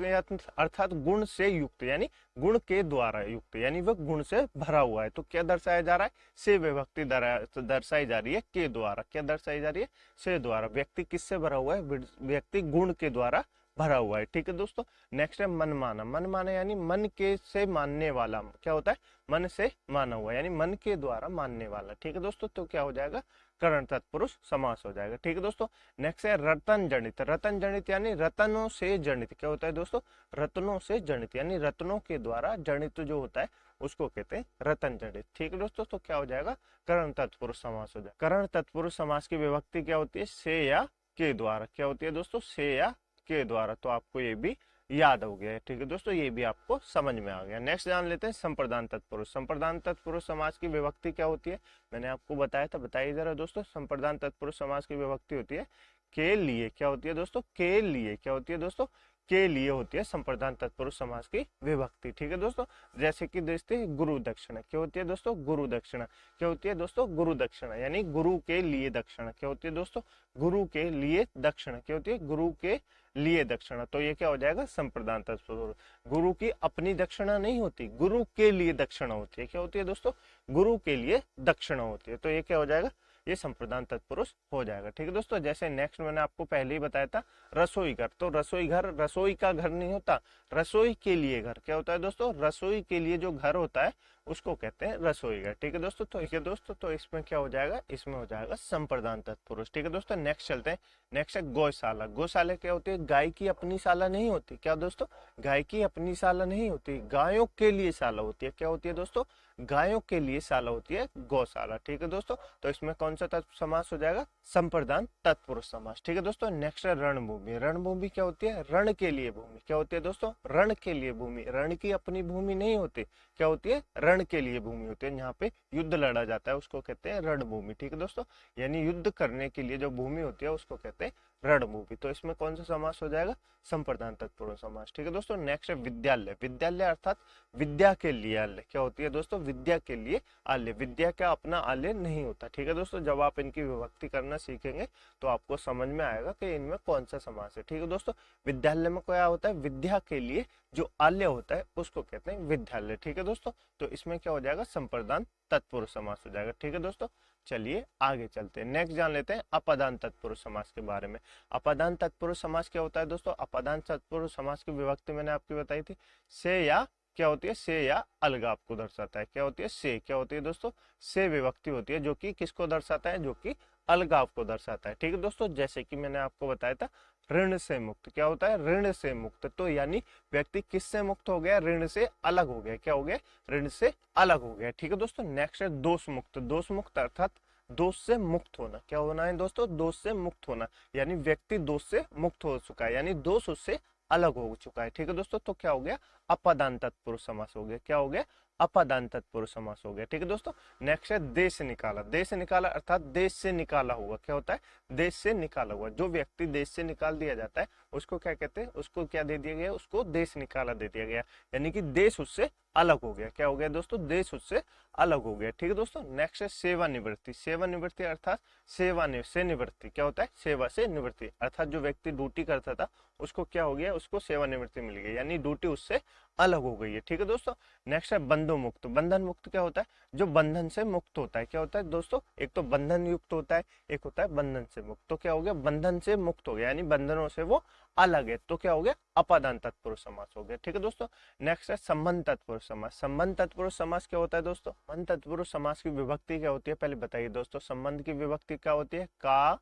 अर्थात गुण से युक्त, यानी गुण के द्वारा युक्त, यानी वह गुण से भरा हुआ है। तो क्या दर्शाया जा रहा है, से विभक्ति दर्शाई जा रही है के द्वारा। क्या दर्शाई जा रही है, से द्वारा। व्यक्ति किससे भरा हुआ है, व्यक्ति गुण के द्वारा भरा हुआ है। ठीक है दोस्तों, नेक्स्ट है मनमाना। मनमाना यानी मन के से मानने वाला। क्या होता है, मन से माना हुआ, यानी मन के द्वारा मानने वाला। ठीक है दोस्तों, तो क्या हो जाएगा, करण तत्पुरुष समास हो जाएगा। ठीक है दोस्तों, नेक्स्ट है रतन जनित। रतन जनित यानी रतनों से जनित। क्या होता है दोस्तों, रत्नों से जनित, यानी रत्नों के द्वारा जनित जो होता है उसको कहते हैं रतन जनित। ठीक है दोस्तों, तो क्या हो जाएगा, करण तत्पुरुष समास हो जाएगा। करण तत्पुरुष समास की विभक्ति क्या होती है, से या के द्वारा। क्या होती है दोस्तों, से या के द्वारा। तो आपको ये भी याद हो गया है। ठीक है दोस्तों, ये भी आपको समझ में आ गया। नेक्स्ट जान लेते हैं संप्रदान तत्पुरुष। संप्रदान तत्पुरुष समास की विभक्ति क्या होती है, मैंने आपको बताया था, बताइए जरा दोस्तों। संप्रदान तत्पुरुष समास की विभक्ति होती है के लिए। क्या होती है दोस्तों, के लिए। क्या होती है दोस्तों, के लिए होती है संप्रदान तत्पुरुष समास की विभक्ति। ठीक है दोस्तों, जैसे कि देखते हैं गुरु दक्षिणा। क्या होती है दोस्तों, गुरु दक्षिणा। क्या होती है दोस्तों, गुरु दक्षिणा, यानी गुरु के लिए दक्षिणा। क्या होती है दोस्तों, गुरु के लिए दक्षिणा। क्या होती है, गुरु के लिए दक्षिणा। तो ये क्या हो जाएगा, संप्रदान तत्पुरुष। गुरु की अपनी दक्षिणा नहीं होती, गुरु के लिए दक्षिणा होती है। क्या होती है दोस्तों, गुरु के लिए दक्षिणा होती है। तो ये क्या हो जाएगा, ये संप्रदान तत्पुरुष हो जाएगा। ठीक है दोस्तों, जैसे नेक्स्ट मैंने आपको पहले ही बताया था रसोई घर, तो रसोई घर रसोई का घर नहीं होता, रसोई के लिए घर क्या होता है दोस्तों, रसोई के लिए जो घर होता है उसको कहते हैं रसोई घर। ठीक है दोस्तों, तो ठीक है दोस्तों, तो इसमें क्या हो जाएगा, इसमें हो जाएगा संप्रदान तत्पुरुष। ठीक है दोस्तों, नेक्स्ट चलते हैं। नेक्स्ट है गौशाला। गौशाला क्या होती है, गाय की अपनी शाला नहीं होती, क्या दोस्तों, गाय की अपनी शाला नहीं होती, गायों के लिए शाला होती है। क्या होती है दोस्तों, गायों के लिए शाला होती है गौशाला। ठीक है दोस्तों, तो इसमें कौन सा तत्व समास हो जाएगा, संप्रदान तत्पुरुष समास। ठीक है दोस्तों, नेक्स्ट है रणभूमि। रणभूमि क्या होती है, रण के लिए भूमि। क्या होती है दोस्तों, रण के लिए भूमि, रण की अपनी भूमि नहीं होती, क्या होती है, रण के लिए भूमि होती है, यहाँ पे युद्ध लड़ा जाता है उसको कहते हैं रणभूमि। ठीक है दोस्तों, यानी युद्ध करने के लिए जो भूमि होती है उसको कहते हैं रणभूमि। तो इसमें कौन सा समास हो जाएगा, संप्रदान तत्पुरुष समास। ठीक है दोस्तों, नेक्स्ट है विद्यालय। विद्यालय अर्थात विद्या के लिए आल्य। क्या होती है दोस्तों, विद्या के लिए आल्य, विद्या का अपना आल्य नहीं होता। ठीक है दोस्तों, जब आप इनकी विभक्ति करना सीखेंगे तो आपको समझ में आएगा कि इनमें कौन सा समास है। ठीक है दोस्तों, विद्यालय में क्या होता है, विद्या के लिए जो आल्य होता है उसको कहते हैं विद्यालय। ठीक है दोस्तों, तो इसमें क्या हो जाएगा, संप्रदान तत्पुरुष समास हो जाएगा। ठीक है दोस्तों, चलिए आगे चलते हैं, नेक्स्ट जान लेते हैं अपादान तत्पुरुष समास के बारे में। अपादान तत्पुरुष समास क्या होता है दोस्तों, अपादान तत्पुरुष समास की विभक्ति मैंने आपकी बताई थी, से या क्या होती है, से या अलगाव को दर्शाता है। क्या होती है, से क्या होती है दोस्तों, से विभक्ति होती है जो कि किसको दर्शाता है, जो कि अलगाव को दर्शाता है। ठीक है दोस्तों, जैसे कि मैंने आपको बताया था ऋण से मुक्त। क्या होता है, ऋण से मुक्त, तो यानी व्यक्ति किससे मुक्त हो गया, ऋण से अलग हो गया। क्या हो गया, ऋण से अलग हो गया। ठीक है दोस्तों, नेक्स्ट है दोष मुक्त। दोष मुक्त अर्थात दोष से मुक्त होना। क्या होना है दोस्तों, दोष से मुक्त होना, यानी व्यक्ति दोष से मुक्त हो चुका है, यानी दोष उससे अलग हो चुका है। ठीक है दोस्तों, तो क्या हो गया, अपादान तत्पुरुष समास हो गया। क्या हो गया, अपादान तत्पुरुष समास हो गया। ठीक है दोस्तों, नेक्स्ट है देश से निकाला। देश से निकाला अर्थात देश से निकाला हुआ। क्या होता है, देश से निकाला हुआ, जो व्यक्ति देश से निकाल दिया जाता है उसको क्या कहते हैं, उसको क्या दे दिया गया, उसको देश निकाला दे दिया गया, यानी कि देश उससे अलग हो गया। क्या हो गया दोस्तों, देश उससे अलग हो गया। ठीक है दोस्तों, नेक्स्ट है सेवानिवृत्ति। सेवानिवृत्ति अर्थात से निवृत्ति। क्या होता है, सेवा से निवृत्ति, अर्थात जो व्यक्ति ड्यूटी करता था उसको क्या हो गया, उसको सेवानिवृत्ति मिल गई, यानी ड्यूटी उससे अलग हो गई है। ठीक है दोस्तों, नेक्स्ट है बंधु मुक्त। बंधन मुक्त क्या होता है, जो बंधन से मुक्त होता है। क्या होता है दोस्तों, एक तो बंधन युक्त होता है, एक होता है बंधन से मुक्त। तो क्या हो गया, बंधन से मुक्त हो गया, यानी बंधनों से वो अलग है, तो क्या हो गया, अपादान तत्पुरुष समास हो गया। ठीक है दोस्तों, नेक्स्ट है संबंध तत्पुरुष समास। संबंध तत्पुरुष समास क्या होता है दोस्तों, संबंध तत्पुरुष समास की विभक्ति क्या होती है, पहले बताइए दोस्तों, संबंध की विभक्ति क्या होती है, का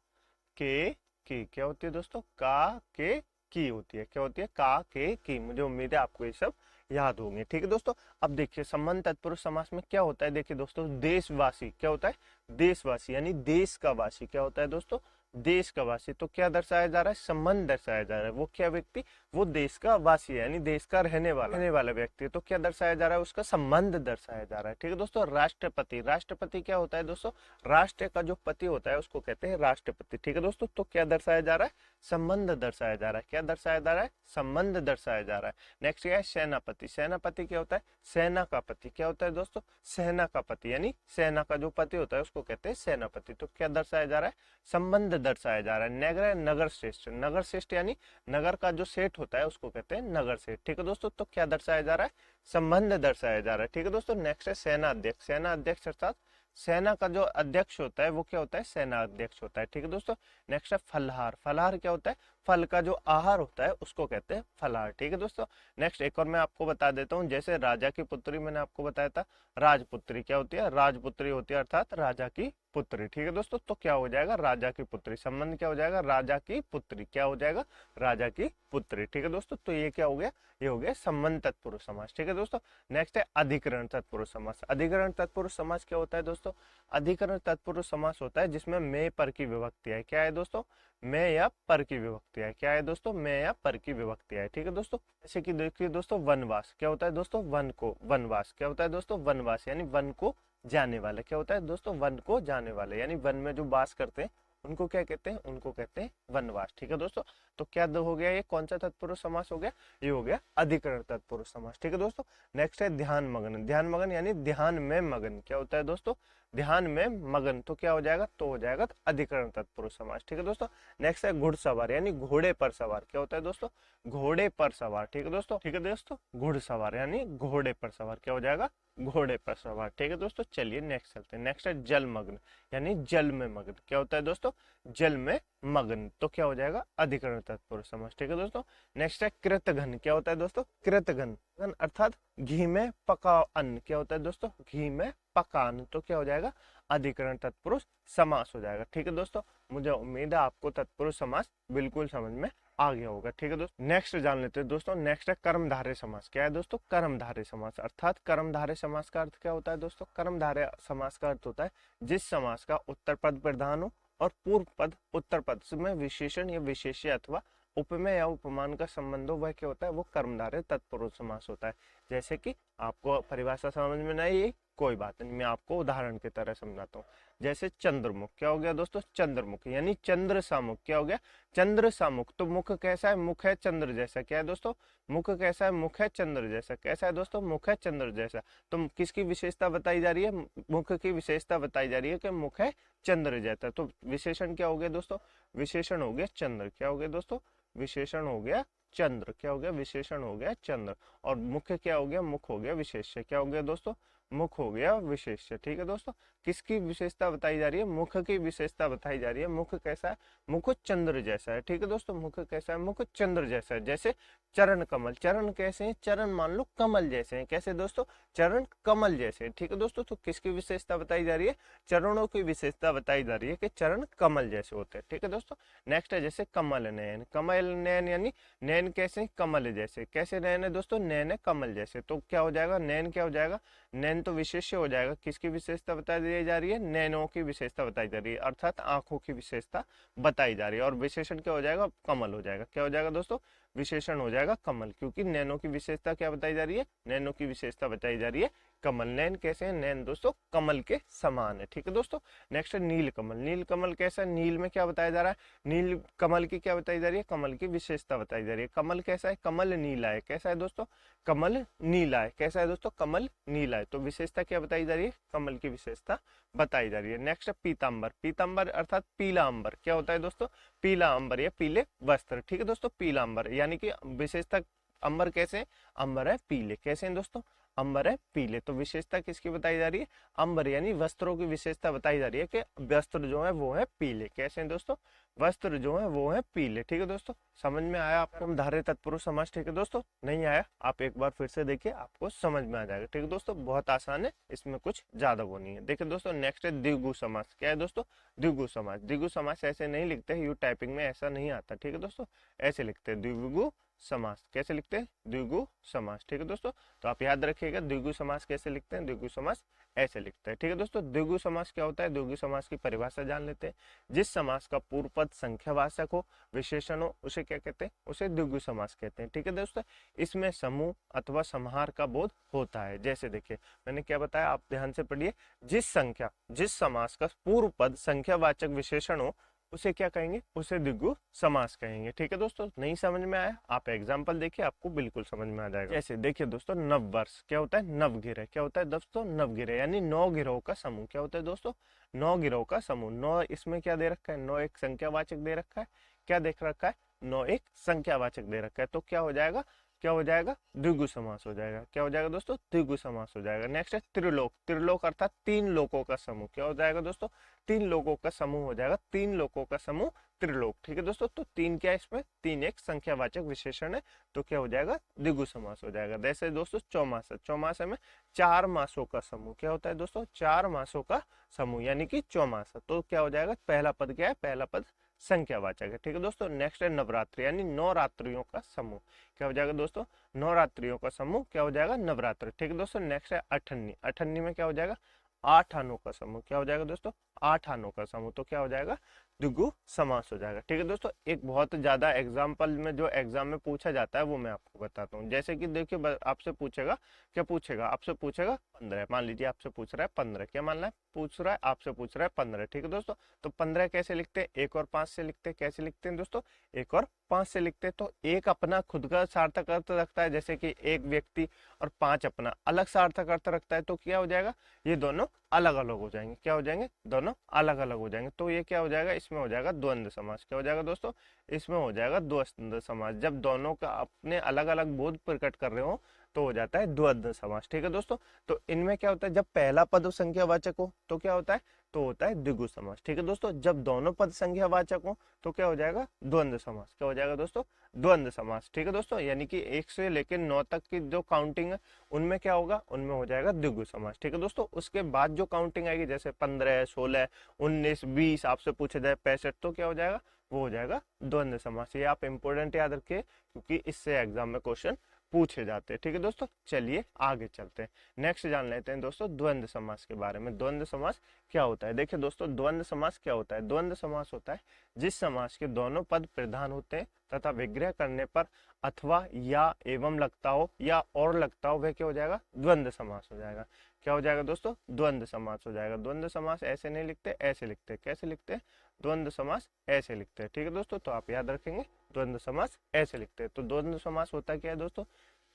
के की। क्या होती है दोस्तों, का के की होती है। क्या होती है, का के की। मुझे उम्मीद है आपको ये सब याद होंगे। ठीक है दोस्तों, अब देखिए संबंध तत्पुरुष समास में क्या होता है, देखिए दोस्तों, देशवासी। क्या होता है, देशवासी, यानी देश का वासी। क्या होता है दोस्तों, देश का वासी। तो क्या दर्शाया जा रहा है, संबंध दर्शाया जा रहा है, वो क्या व्यक्ति, वो देश का वासी है, यानी देश का रहने वाला व्यक्ति है, तो क्या दर्शाया जा रहा है, उसका संबंध दर्शाया जा रहा है। ठीक है दोस्तों, राष्ट्रपति। राष्ट्रपति क्या होता है दोस्तों, राष्ट्र का जो पति होता है उसको कहते हैं राष्ट्रपति। ठीक है दोस्तों, तो क्या दर्शाया जा रहा है, संबंध दर्शाया जा रहा है। क्या दर्शाया जा रहा है, संबंध दर्शाया जा रहा है। नेक्स्ट क्या है, सेनापति। सेनापति क्या होता है, सेना का पति। क्या होता है दोस्तों, सेना का पति, यानी सेना का जो पति होता है उसको कहते हैं सेनापति। तो क्या दर्शाया जा रहा है, संबंध दर्शाया जा रहा है। नगर, नगर श्रेष्ठ। नगर श्रेष्ठ यानी नगर का जो सेठ होता है उसको कहते हैं नगर सेठ। ठीक है दोस्तों, तो क्या दर्शाया जा रहा है, संबंध दर्शाया जा रहा है। ठीक है दोस्तों, नेक्स्ट है सेना अध्यक्ष। सेना अध्यक्ष अर्थात सेना का जो अध्यक्ष होता है वो क्या होता है, सेना अध्यक्ष होता है। ठीक है दोस्तों, नेक्स्ट है फलहार। फलहार क्या होता है, फल का जो आहार होता है उसको कहते हैं फलहार। ठीक है दोस्तों, नेक्स्ट एक और मैं आपको बता देता हूँ, जैसे राजा की पुत्री मैंने आपको बताया था, राजपुत्री। क्या होती है, राजपुत्री होती है अर्थात राजा की पुत्री। ठीक है दोस्तों, तो क्या हो जाएगा, राजा की पुत्री। संबंध क्या हो जाएगा, राजा की पुत्री। क्या हो जाएगा, राजा की पुत्री। ठीक है दोस्तों, तो ये क्या हो गया, ये हो गया संबंध तत्पुरुष समास। ठीक है दोस्तों, नेक्स्ट है अधिकरण तत्पुरुष समास। अधिकरण तत्पुरुष समास क्या होता है दोस्तों, अधिकरण तत्पुरुष समास होता है जिसमें मैं पर की विभक्ति है। क्या है दोस्तों, मैं या पर की विभक्ति है। क्या है दोस्तों, मैं या पर की विभक्ति है। ठीक है दोस्तों, जैसे कि देखिए दोस्तों, वनवास। क्या होता है दोस्तों, वन को, वनवास। क्या होता है दोस्तों, वनवास, यानी वन को जाने वाले। क्या होता है दोस्तों, वन को जाने वाले, यानी वन में जो वास करते हैं उनको क्या कहते हैं, उनको कहते हैं वनवास। ठीक है दोस्तों, तो क्या हो गया, ये कौन सा तत्पुरुष समास हो गया, ये हो गया अधिकरण तत्पुरुष समास। ठीक है दोस्तों, नेक्स्ट है ध्यान मग्न। ध्यान मग्न यानी ध्यान में मगन, क्या होता है दोस्तों, ध्यान में मगन, तो क्या हो जाएगा, तो हो जाएगा अधिकरण तत्पुरुष समास। ठीक है दोस्तों, नेक्स्ट है घुड़सवार यानी घोड़े पर सवार, क्या होता है दोस्तों, घोड़े पर सवार। ठीक है दोस्तों, ठीक है दोस्तों, घुड़सवार यानी घोड़े पर सवार, क्या हो जाएगा, घोड़े पर सवार। ठीक है दोस्तों, चलिए नेक्स्ट चलते हैं। नेक्स्ट है जलमग्न यानी जल में मग्न, क्या होता है दोस्तों, जल में मग्न, तो क्या हो जाएगा, अधिकरण तत्पुरुष समास। ठीक है दोस्तों, नेक्स्ट है कृतघ्न, क्या होता है दोस्तों, कृतघ्न अर्थात घी में पका अन्न, क्या होता है दोस्तों, घी में पका अन्न, तो क्या हो जाएगा, अधिकरण तत्पुरुष समास हो जाएगा। ठीक है दोस्तों, मुझे उम्मीद है आपको तत्पुरुष समास बिल्कुल समझ में आ गया होगा। ठीक है दोस्तों, नेक्स्ट जान लेते हैं दोस्तों। नेक्स्ट है कर्मधारय समास। क्या है दोस्तों, कर्मधारय समास अर्थात कर्मधारय समास का अर्थ क्या होता है दोस्तों, कर्मधारय समास का अर्थ होता है जिस समास का उत्तर पद प्रधान हो और पूर्व पद उत्तर पद में विशेषण या विशेष्य अथवा उपमेय या उपमान का संबंध हो, वह क्या होता है, वो कर्मधारय तत्पुरुष समास होता है। जैसे कि आपको परिभाषा समझ में नहीं आई, कोई बात नहीं, मैं आपको उदाहरण की तरह समझाता हूँ। जैसे चंद्रमुख, क्या हो गया दोस्तों, चंद्रमुख यानी चंद्र सामुख, क्या हो गया, चंद्र सामुख, तो मुख कैसा है, मुख है चंद्र जैसा, क्या है दोस्तों, मुख कैसा है, मुख है चंद्र जैसा, कैसा है दोस्तों, मुख है चंद्र जैसा। तो किसकी विशेषता बताई जा रही है, मुख की विशेषता बताई जा रही है कि मुख है चंद्र जैसा, तो विशेषण क्या हो गया दोस्तों, विशेषण हो गया चंद्र, क्या हो गया दोस्तों, विशेषण हो गया चंद्र, क्या हो गया, विशेषण हो गया चंद्र, और मुख्य क्या हो गया, मुख हो गया विशेष्य, क्या हो गया दोस्तों, मुख हो गया विशेष्य। ठीक है दोस्तों, किसकी विशेषता बताई जा रही है, मुख की विशेषता बताई जा रही है। मुख कैसा है, मुख चंद्र जैसा है। ठीक है दोस्तों, मुख कैसा है, मुख चंद्र जैसा है। जैसे चरण कमल, चरण कैसे हैं, चरण मान लो कमल जैसे हैं, कैसे दोस्तों, चरण कमल जैसे हैं। ठीक है दोस्तों, तो किसकी विशेषता बताई जा रही है, चरणों की विशेषता बताई जा रही है कि चरण कमल जैसे होते हैं। ठीक है दोस्तों, नेक्स्ट है जैसे कमल नयन। कमल नयन यानी नयन कैसे, कमल जैसे, कैसे नयन है दोस्तों, नयन है कमल जैसे, तो क्या हो जाएगा, नयन क्या हो जाएगा, नयन तो विशेष्य हो जाएगा। किसकी विशेषता बताई दी जा रही है, नयनों की विशेषता बताई जा रही है, अर्थात आंखों की विशेषता बताई जा रही है। और विशेषण क्या हो जाएगा, कमल हो जाएगा, क्या हो जाएगा दोस्तों, विशेषण हो जाएगा कमल, क्योंकि नैनो की विशेषता क्या बताई जा रही है, नैनो की विशेषता बताई जा रही है कमल। नैन कैसे है, नैन दोस्तों कमल के समान है। ठीक है दोस्तों, नेक्स्ट है नील कमल। नील कमल कैसा है, नील में क्या बताया जा रहा है, नील कमल की क्या बताई जा रही है, कमल की विशेषता बताई जा रही है। कमल कैसा है, कमल नीला है, कैसा है दोस्तों, कमल नीला है, कैसा है दोस्तों, कमल नीला है, तो विशेषता क्या बताई जा रही है, कमल की विशेषता बताई जा रही है। नेक्स्ट है पीतांबर। पीतांबर अर्थात पीला अंबर, क्या होता है दोस्तों, पीला अंबर या पीले वस्त्र। ठीक है दोस्तों, पीला अंबर यानी कि विशेषता, अंबर कैसे, अंबर है पीले, कैसे हैं दोस्तों, अंबर है पीले, तो विशेषता किसकी बताई जा रही है, अंबर यानी वस्त्रों की विशेषता बताई जा रही है कि वस्त्र जो है वो है पीले, कैसे हैं दोस्तों, वस्त्र जो है वो है पीले। ठीक है दोस्तों, समझ में आया आपको धारे तत्पुरुष समास। ठीक है दोस्तों, नहीं आया आप एक बार फिर से देखिए, आपको समझ में आ जाएगा। ठीक है दोस्तों, बहुत आसान है, इसमें कुछ ज्यादा वो नहीं है। देखिए दोस्तों, नेक्स्ट है द्विगु समास। क्या है दोस्तों, द्विगु समास। द्विगु समास ऐसे नहीं लिखते, यू टाइपिंग में ऐसा नहीं आता। ठीक है दोस्तों, ऐसे लिखते हैं द्विगु समास। कैसे लिखते हैं, द्विगु समास। ठीक है दोस्तों, तो आप याद रखिएगा द्विगु समास कैसे लिखते हैं, द्विगु समास ऐसे लिखते हैं। ठीक है दोस्तों, द्विगु समास क्या होता है, द्विगु समास की परिभाषा जान लेते हैं। जिस समास का पूर्व पद संख्यावाचक हो, विशेषण हो, उसे क्या कहते हैं, उसे द्विगु समास कहते हैं। ठीक है दोस्तों, इसमें समूह अथवा समाहार का बोध होता है। जैसे देखिए मैंने क्या बताया, आप ध्यान से पढ़िए, जिस समास का पूर्व पद संख्यावाचक विशेषण हो उसे क्या कहेंगे, उसे द्विगु समास कहेंगे। ठीक है दोस्तों, नहीं समझ में आया आप एग्जाम्पल देखिए, आपको बिल्कुल समझ में आ जाएगा। जैसे देखिए दोस्तों, नववर्ष क्या होता है, नवगिरह क्या होता है दोस्तों, नवगिरह यानी 9 गिरोह का समूह। क्या होता है दोस्तों, 9 गिरोह का समूह। 9 इसमें क्या दे रखा है, 9 एक संख्यावाचक दे रखा है, क्या देख रखा है, 9 एक संख्यावाचक दे रखा है, तो क्या हो जाएगा, क्या हो जाएगा, द्विगु समास हो जाएगा। क्या हो जाएगा दोस्तों, द्विगु समास हो जाएगा। नेक्स्ट है त्रिलोक। त्रिलोक अर्थात 3 लोकों का समूह। क्या हो जाएगा दोस्तों, 3 लोकों का समूह हो जाएगा, 3 लोकों का समूह त्रिलोक। ठीक है दोस्तों, तो 3 क्या है इसमें, 3 एक संख्यावाचक विशेषण है, तो क्या हो जाएगा, द्विगु समास हो जाएगा। जैसे दोस्तों चौमासा। चौमासा में 4 मासों का समूह। क्या होता है दोस्तों, 4 मासों का समूह यानी कि चौमासा, तो क्या हो जाएगा, पहला पद क्या है, पहला पद संख्यावाचक है। ठीक है दोस्तों, नेक्स्ट है नवरात्रि यानी 9 रात्रियों का समूह। क्या हो जाएगा दोस्तों, 9 रात्रियों का समूह, क्या हो जाएगा, नवरात्रि। ठीक है दोस्तों, नेक्स्ट है अठन्नी। अठन्नी में क्या हो जाएगा, 8 आनों का समूह। क्या हो जाएगा दोस्तों, 8 आनों का समूह, तो क्या हो जाएगा द्विगु समास हो जाएगा। ठीक है दोस्तों, एक बहुत ज्यादा एग्जाम्पल में जो एग्जाम में पूछा जाता है वो मैं आपको बताता हूँ। जैसे कि देखिए आपसे पूछेगा, क्या पूछेगा, आपसे पूछेगा 15, मान लीजिए आपसे पूछ रहा है 15, क्या मान रहा है, पूछ रहा है आपसे पूछ रहा है 15। ठीक है दोस्तों, तो 15 कैसे लिखते हैं, 1 और 5 से लिखते हैं। कैसे लिखते हैं दोस्तों, 1 और 5 से लिखते हैं। तो एक अपना खुद का सार्थक अर्थ रखता है, जैसे कि एक व्यक्ति, और 5 अपना अलग सार्थक अर्थ रखता है। तो क्या हो जाएगा, ये दोनों अलग अलग हो जाएंगे। क्या हो जाएंगे, दोनों अलग अलग हो जाएंगे। तो ये क्या हो जाएगा, इसमें हो जाएगा द्वंद्व समास। क्या हो जाएगा दोस्तों, इसमें हो जाएगा द्वंद्व समास। जब दोनों का अपने अलग अलग बोध प्रकट कर रहे हो तो हो जाता है द्वंद्व समास। ठीक है दोस्तों, तो इनमें क्या होता है, जब पहला पद संख्यावाचक हो तो क्या होता है, तो होता है द्विगु समास। ठीक है दोस्तों, जब दोनों पद संख्यावाचक हो तो क्या हो जाएगा, द्वंद्व समास। क्या हो जाएगा दोस्तों, द्वंद्व समास। ठीक है दोस्तों, यानी कि 1 से लेकर 9 तक की जो काउंटिंग है उनमें क्या होगा, उनमें हो जाएगा द्विगु समास। ठीक है दोस्तों, उसके बाद जो काउंटिंग आएगी जैसे 15, 16, 19, 20, आपसे पूछे जाए 65, तो क्या हो जाएगा, वो हो जाएगा द्वंद्व समास। ये आप इंपोर्टेंट याद रखिए क्योंकि इससे एग्जाम में क्वेश्चन पूछे जाते हैं। ठीक है दोस्तों, चलिए आगे चलते हैं, नेक्स्ट जान लेते हैं दोस्तों द्वंद्व समास के बारे में। द्वंद्व समास क्या होता है, देखिए दोस्तों द्वंद्व समास क्या होता है। द्वंद्व समास होता है जिस समास के दोनों पद प्रधान होते हैं तथा विग्रह करने पर अथवा या एवं लगता हो या और लगता हो वह क्या हो जाएगा, द्वंद्व समास हो जाएगा। क्या हो जाएगा दोस्तों, द्वंद्व समास हो जाएगा। द्वंद्व समास ऐसे नहीं लिखते, ऐसे लिखते हैं। कैसे लिखते हैं, द्वंद्व समास ऐसे लिखते हैं। ठीक है दोस्तों, तो आप याद रखेंगे द्वंद्व समास ऐसे लिखते हैं। तो द्वंद्व समास होता क्या है दोस्तों,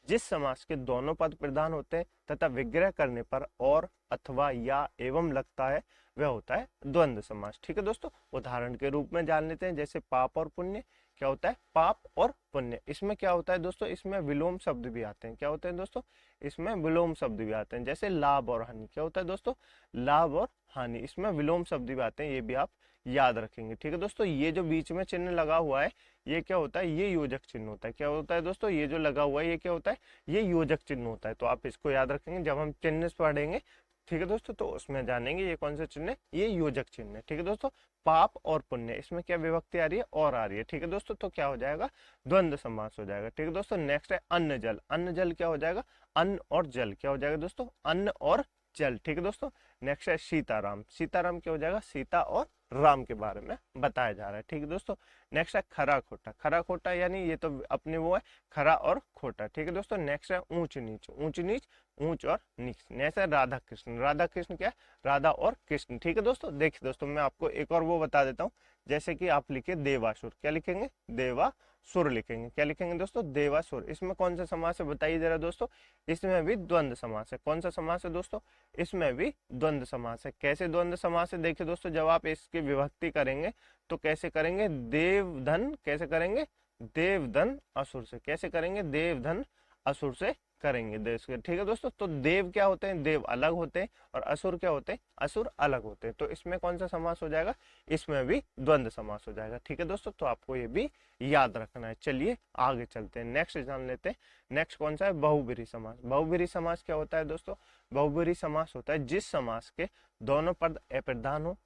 जिस समास के दोनों पद प्रधान होते हैं तथा विग्रह करने पर और अथवा या एवं लगता है वह होता है द्वंद्व समास। ठीक है दोस्तों, उदाहरण के रूप में जान लेते हैं, जैसे पाप और पुण्य। क्या होता है, पाप और पुण्य। इसमें क्या होता है दोस्तों, इसमें विलोम शब्द भी आते हैं। क्या होते हैं दोस्तों, इसमें विलोम शब्द भी आते हैं। जैसे लाभ और हानि, क्या होता है दोस्तों, लाभ और हानि, इसमें विलोम शब्द भी आते हैं। ये भी आप याद रखेंगे। ठीक है दोस्तों, ये जो बीच में चिन्ह लगा हुआ है ये क्या होता है, ये योजक चिन्ह होता है। क्या होता है दोस्तों, ये जो लगा हुआ है ये क्या होता है, ये योजक चिन्ह होता है। तो आप इसको याद रखेंगे जब हम चिन्ह पढ़ेंगे। ठीक है दोस्तों, तो उसमें जानेंगे ये कौन सा चिन्ह है, ये योजक चिन्ह है। ठीक है दोस्तों, पाप और पुण्य, इसमें क्या विभक्ति आ रही है, और आ रही है। ठीक है दोस्तों, तो क्या हो जाएगा, द्वंद्व समास हो जाएगा। ठीक है दोस्तों, नेक्स्ट है अन्न जल। अन्न जल क्या हो जाएगा, अन्न और जल। क्या हो जाएगा दोस्तों, अन्न और जल। ठीक है दोस्तों, नेक्स्ट है सीताराम। सीताराम क्या हो जाएगा, सीता और राम के बारे में बताया जा रहा है। ठीक है दोस्तों, नेक्स्ट है खरा खोटा। खरा खोटा यानी ये तो अपने वो है खरा और खोटा। ठीक है दोस्तों, नेक्स्ट है ऊंच नीच। ऊंच नीच, ऊंच और नीच। नेक्स्ट है राधा कृष्ण। राधा कृष्ण क्या है, राधा और कृष्ण। ठीक है दोस्तों, देखिए दोस्तों मैं आपको एक और वो बता देता हूँ, जैसे कि आप लिखे देवासुर। क्या लिखेंगे, देवासुर लिखेंगे। क्या लिखेंगे दोस्तों, देवासुर। इसमें कौन सा समास है बताइए जरा दोस्तों, इसमें भी द्वंद्व समास है। कौन सा समास है दोस्तों, इसमें भी द्वंद्व समास है। कैसे द्वंद्व समास है, देखिए दोस्तों जब आप इसकी विभक्ति करेंगे तो कैसे करेंगे, देवधन, कैसे करेंगे, देवधन असुर से। कैसे करेंगे, देवधन असुर से करेंगे देश के। ठीक है दोस्तों, तो देव क्या होते हैं, देव अलग होते हैं, और असुर क्या होते हैं, असुर अलग होते हैं। तो इसमें कौन सा समास हो जाएगा, इसमें भी द्वंद्व समास हो जाएगा। ठीक है दोस्तों, तो आपको ये भी याद रखना है। चलिए आगे चलते हैं, नेक्स्ट जान लेते हैं। नेक्स्ट कौन सा है, बहुब्रीहि समास। बहुब्रीहि समास क्या होता है दोस्तों, बहुब्रीहि समास होता है जिस समास के दोनों पद अप्रधान हो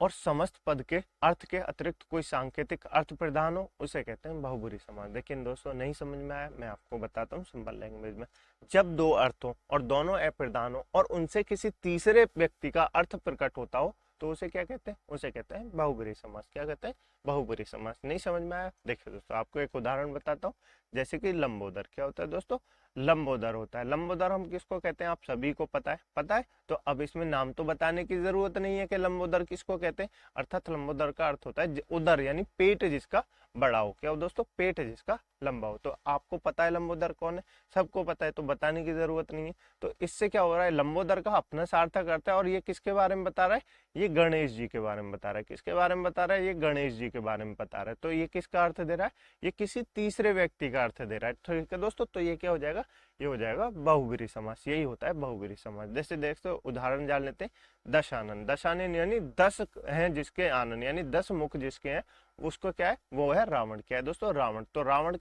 और समस्त पद के अर्थ के अतिरिक्त कोई सांकेतिक अर्थ प्रदान हो, उसे कहते हैं बहुब्रीहि समास। लेकिन दोस्तों नहीं समझ में आया, मैं आपको बताता हूँ सिंपल लैंग्वेज में। जब दो अर्थ हो और दोनों अप्रधान हो और उनसे किसी तीसरे व्यक्ति का अर्थ प्रकट होता हो तो उसे क्या कहते हैं, उसे कहते हैं बहुब्रीहि समास। क्या कहते हैं, बहुब्रीहि समास। नहीं समझ में आया, देखिए दोस्तों आपको एक उदाहरण बताता हूँ, जैसे कि लंबोदर। क्या होता है दोस्तों, लंबोदर होता है। लंबोदर हम किसको कहते हैं, आप सभी को पता है, पता है। तो अब इसमें नाम तो बताने की जरूरत नहीं है कि लंबोदर किसको कहते हैं, अर्थात लंबोदर का अर्थ होता है उदर, यानी पेट जिसका बड़ा हो। क्या हो दोस्तों, पेट जिसका लंबा हो। तो आपको पता है लंबोदर कौन है, सबको पता है, तो बताने की जरूरत नहीं है। तो इससे क्या हो रहा है, लंबोदर का अपना सार्थक अर्थ है, और ये किसके बारे में बता रहा है, ये गणेश जी के बारे में बता रहा है। किसके बारे में बता रहा है, ये गणेश जी के बारे में बता रहा है। तो ये किसका अर्थ दे रहा है, ये किसी तीसरे व्यक्ति का अर्थ दे रहा है। ठीक है दोस्तों, तो ये क्या हो जाएगा, ये हो जाएगा बहुब्रीहि समास। यही होता है बहुब्रीहि समास। जैसे देखते हो उदाहरण जान लेते हैं, दशानन। दशानन यानी 10 हैं जिसके आनन, यानी 10 मुख जिसके हैं, उसको क्या है, वो है रावण। क्या है दोस्तों, रावण। तो रावण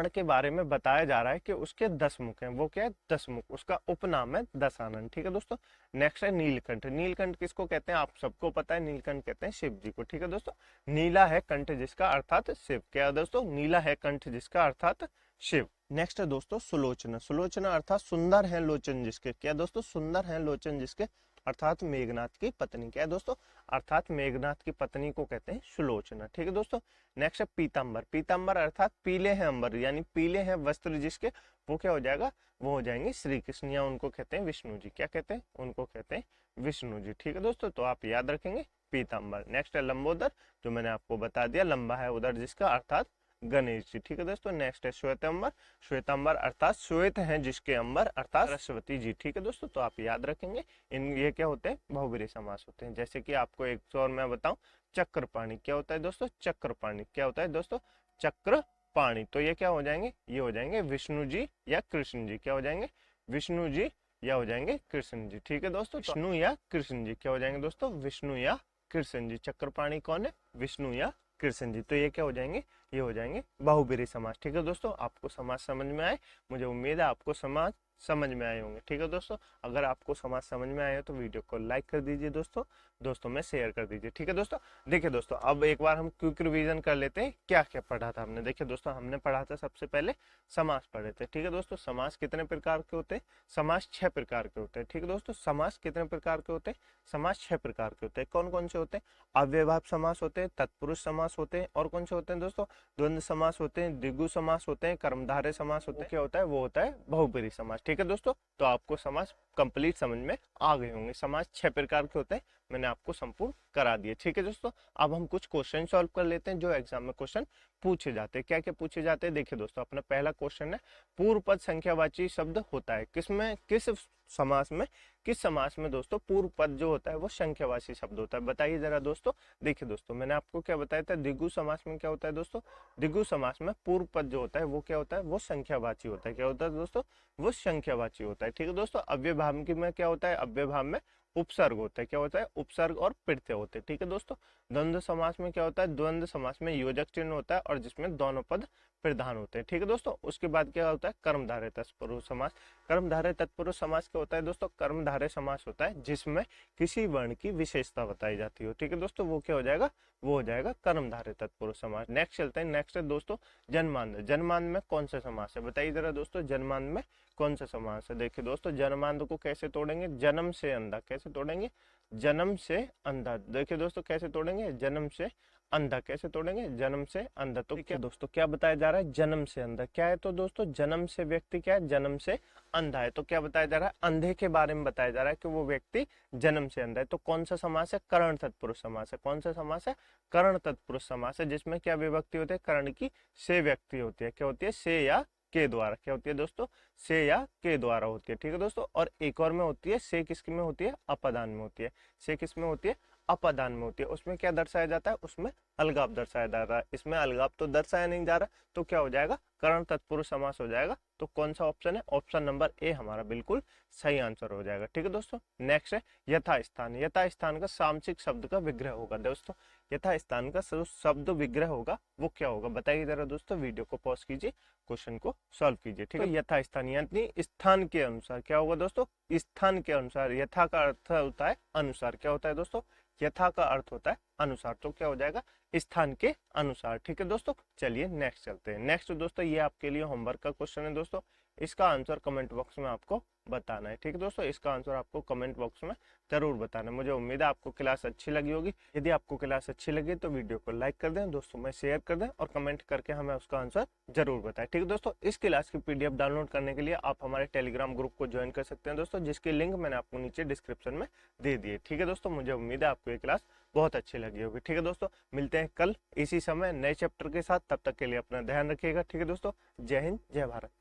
के बारे में बताया जा रहा है कि उसके 10 मुख हैं, वो क्या है, 10 मुख, उसका उपनाम है दशानन। ठीक है दोस्तों, नेक्स्ट है नीलकंठ। नीलकंठ किसको कहते हैं, आप सबको पता है, नीलकंठ कहते हैं शिव जी को। ठीक है दोस्तों, नीला है कंठ जिसका अर्थात शिव। क्या है दोस्तों, नीला है कंठ जिसका अर्थात शिव। नेक्स्ट है दोस्तों सुलोचना। सुलोचना अर्थात सुंदर है लोचन जिसके। क्या दोस्तों, सुंदर है लोचन जिसके अर्थात मेघनाथ की पत्नी। क्या है दोस्तों? अर्थात मेघनाथ की पत्नी को कहते हैं सुलोचना। ठीक है दोस्तों। नेक्स्ट है पीतांबर। पीतांबर अर्थात पीले हैं अंबर, यानी पीले हैं वस्त्र जिसके, वो क्या हो जाएगा? वो हो जाएंगे श्री कृष्ण, या उनको कहते हैं विष्णु जी। क्या कहते हैं? उनको कहते हैं विष्णु जी। ठीक है दोस्तों, तो आप याद रखेंगे पीतांबर। नेक्स्ट है लंबोदर, जो मैंने आपको बता दिया, लंबा है उधर जिसका, अर्थात गणेश जी। ठीक है दोस्तों। नेक्स्ट है श्वेतांबर। श्वेतांबर अर्थात श्वेत हैं जिसके अंबर, अर्थात सरस्वती जी। ठीक है दोस्तों, तो आप याद रखेंगे इन, ये क्या होते हैं? बहुब्रीहि समास होते हैं। जैसे कि आपको एक और मैं बताऊं, चक्रपाणी। क्या होता है दोस्तों? चक्रपाणी। क्या होता है दोस्तों? चक्रपाणी। तो ये क्या हो जाएंगे? ये हो जाएंगे विष्णु जी या कृष्ण जी। क्या हो जाएंगे? विष्णु जी या हो जाएंगे कृष्ण जी। ठीक है दोस्तों, विष्णु या कृष्ण जी। क्या हो जाएंगे दोस्तों? विष्णु या कृष्ण जी। चक्रपाणी कौन है? विष्णु या कृष्ण जी। तो ये क्या हो जाएंगे? ये हो जाएंगे बहुब्रीहि समास। ठीक है दोस्तों, आपको समास समझ में आए, मुझे उम्मीद है आपको समास समझ में आए होंगे। ठीक है दोस्तों, अगर आपको समाज समझ में आया तो वीडियो को लाइक कर दीजिए दोस्तों, दोस्तों में शेयर कर दीजिए। ठीक है दोस्तों। देखिए दोस्तों, अब एक बार हम क्विक रिवीजन कर लेते हैं क्या क्या पढ़ा था हमने। देखिए दोस्तों, हमने पढ़ा था सबसे पहले समास पढ़े थे। ठीक है दोस्तों, समास कितने प्रकार के होते हैं? समास 6 प्रकार के होते हैं। ठीक है दोस्तों, समास कितने प्रकार के होते हैं? समास 6 प्रकार के होते हैं। कौन कौन से होते हैं? अव्ययभाव समास होते हैं, तत्पुरुष समास होते हैं, और कौन से होते हैं दोस्तों? द्वंद्व समास होते हैं, द्विगु समास होते हैं, कर्मधारय समास होते हैं। क्या होता है? वो होता है बहुब्रीहि समास। ठीक है दोस्तों, तो आपको समास कंप्लीट समझ में आ गए होंगे। समास 6 प्रकार के होते हैं, मैंने आपको संपूर्ण करा दिए। ठीक है दोस्तों, अब हम कुछ क्वेश्चन सॉल्व कर लेते हैं जो एग्जाम में क्वेश्चन पूछे जाते हैं। क्या क्या पूछे जाते हैं? देखिए दोस्तों, अपना पहला क्वेश्चन है, पूर्व पद संख्यावाची शब्द होता है किसमें? किस समास में? किस समास में दोस्तों पूर्व पद जो होता है वो संख्यावाची शब्द होता है? बताइए जरा दोस्तों। देखिए दोस्तों, मैंने आपको क्या बताया था, द्विगु समास में क्या होता है दोस्तों? द्विगु समास में पूर्व पद जो होता है वो क्या होता है? वो संख्यावाची होता है। क्या होता है दोस्तों? वो संख्यावाची होता है। ठीक है दोस्तों। अव्ययभाव में क्या होता है? अव्ययभाव में उपसर्ग होता है। क्या होता है? उपसर्ग और प्रत्यय होते हैं। ठीक है दोस्तों। द्वंद्व समास में क्या होता है? द्वंद्व समास में योजक चिन्ह होता है और जिसमें दोनों पद प्रधान होते हैं। ठीक है दोस्तों। उसके बाद क्या होता है? कर्मधारय तत्पुरुष समास। कर्मधारय तत्पुरुष समास क्या होता है दोस्तों? कर्मधारय समास होता है जिसमें किसी वर्ण की विशेषता बताई जाती हो। ठीक है दोस्तों, वो क्या हो जाएगा? वो हो जाएगा कर्मधारय तत्पुरुष समास। नेक्स्ट चलते हैं, नेक्स्ट है दोस्तों जन्मांध। जन्मांध में कौन सा समास है? बताइए जरा दोस्तों, जन्मांध में कौन सा समास है? देखिए दोस्तों, जन्मांध को कैसे तोड़ेंगे? जन्म से अंधा। कैसे तोड़ेंगे? जन्म से अंधा। देखिए दोस्तों, कैसे तोड़ेंगे? जन्म से अंधा। कैसे तोड़ेंगे? जन्म से अंधा। तो क्या दोस्तों, क्या बताया जा रहा है? जन्म से अंधा। क्या है तो दोस्तों? जन्म से व्यक्ति क्या है? जन्म से अंधा है। तो क्या बताया जा रहा है? अंधे के बारे में बताया जा रहा है कि वो व्यक्ति जन्म से अंधा है। तो कौन सा समास है? कर्ण तत्पुरुष समास है। कौन सा समास है? कर्ण तत्पुरुष समास है, जिसमें क्या विभक्ति होती है? कर्ण की से व्यक्ति होती है। क्या होती है? से या के द्वारा। क्या होती है दोस्तों? से या के द्वारा होती है। ठीक है दोस्तों। और एक और में होती है, से किसकी में होती है? अपदान में होती है। से किस में होती है? अपदान में होती है। उसमें क्या दर्शाया जाता है? उसमें अलगाव दर्शाया जा रहा है। इसमें अलगाव तो दर्शाया नहीं जा रहा, तो क्या हो जाएगा? कर्ण तत्पुरुष समास हो जाएगा। तो कौन सा ऑप्शन है? ऑप्शन नंबर ए हमारा बिल्कुल सही आंसर हो जाएगा। ठीक है दोस्तों। नेक्स्ट है यथास्थान। यथास्थान का सामसिक शब्द का विग्रह होगा दोस्तों। यथास्थान का शब्द विग्रह होगा, वो क्या होगा? बताइए जरा दोस्तों, वीडियो को पॉज कीजिए, क्वेश्चन को सॉल्व कीजिए। ठीक है। यथास्थान यानी स्थान के अनुसार। क्या होगा दोस्तों? स्थान के अनुसार। यथा का अर्थ होता है अनुसार। क्या होता है दोस्तों? यथा का अर्थ होता है अनुसार। तो क्या हो जाएगा? स्थान के अनुसार। ठीक है दोस्तों। चलिए नेक्स्ट चलते हैं। नेक्स्ट दोस्तों, ये आपके लिए होमवर्क का क्वेश्चन है दोस्तों। इसका आंसर कमेंट बॉक्स में आपको बताना है। ठीक है दोस्तों, इसका आंसर आपको कमेंट बॉक्स में जरूर बताना है। मुझे उम्मीद है आपको क्लास अच्छी लगी होगी। यदि आपको क्लास अच्छी लगी तो वीडियो को लाइक कर दें, दोस्तों में शेयर कर दें और कमेंट करके हमें उसका आंसर जरूर बताएं। ठीक है दोस्तों, इस क्लास की पीडीएफ डाउनलोड करने के लिए आप हमारे टेलीग्राम ग्रुप को ज्वाइन कर सकते हैं दोस्तों, जिसकी लिंक मैंने आपको नीचे डिस्क्रिप्शन में दे दी है। ठीक है दोस्तों, मुझे उम्मीद है आपको ये क्लास बहुत अच्छी लगी होगी। ठीक है दोस्तों, मिलते हैं कल इसी समय नए चैप्टर के साथ। तब तक के लिए अपना ध्यान रखिएगा। ठीक है दोस्तों, जय हिंद, जय भारत।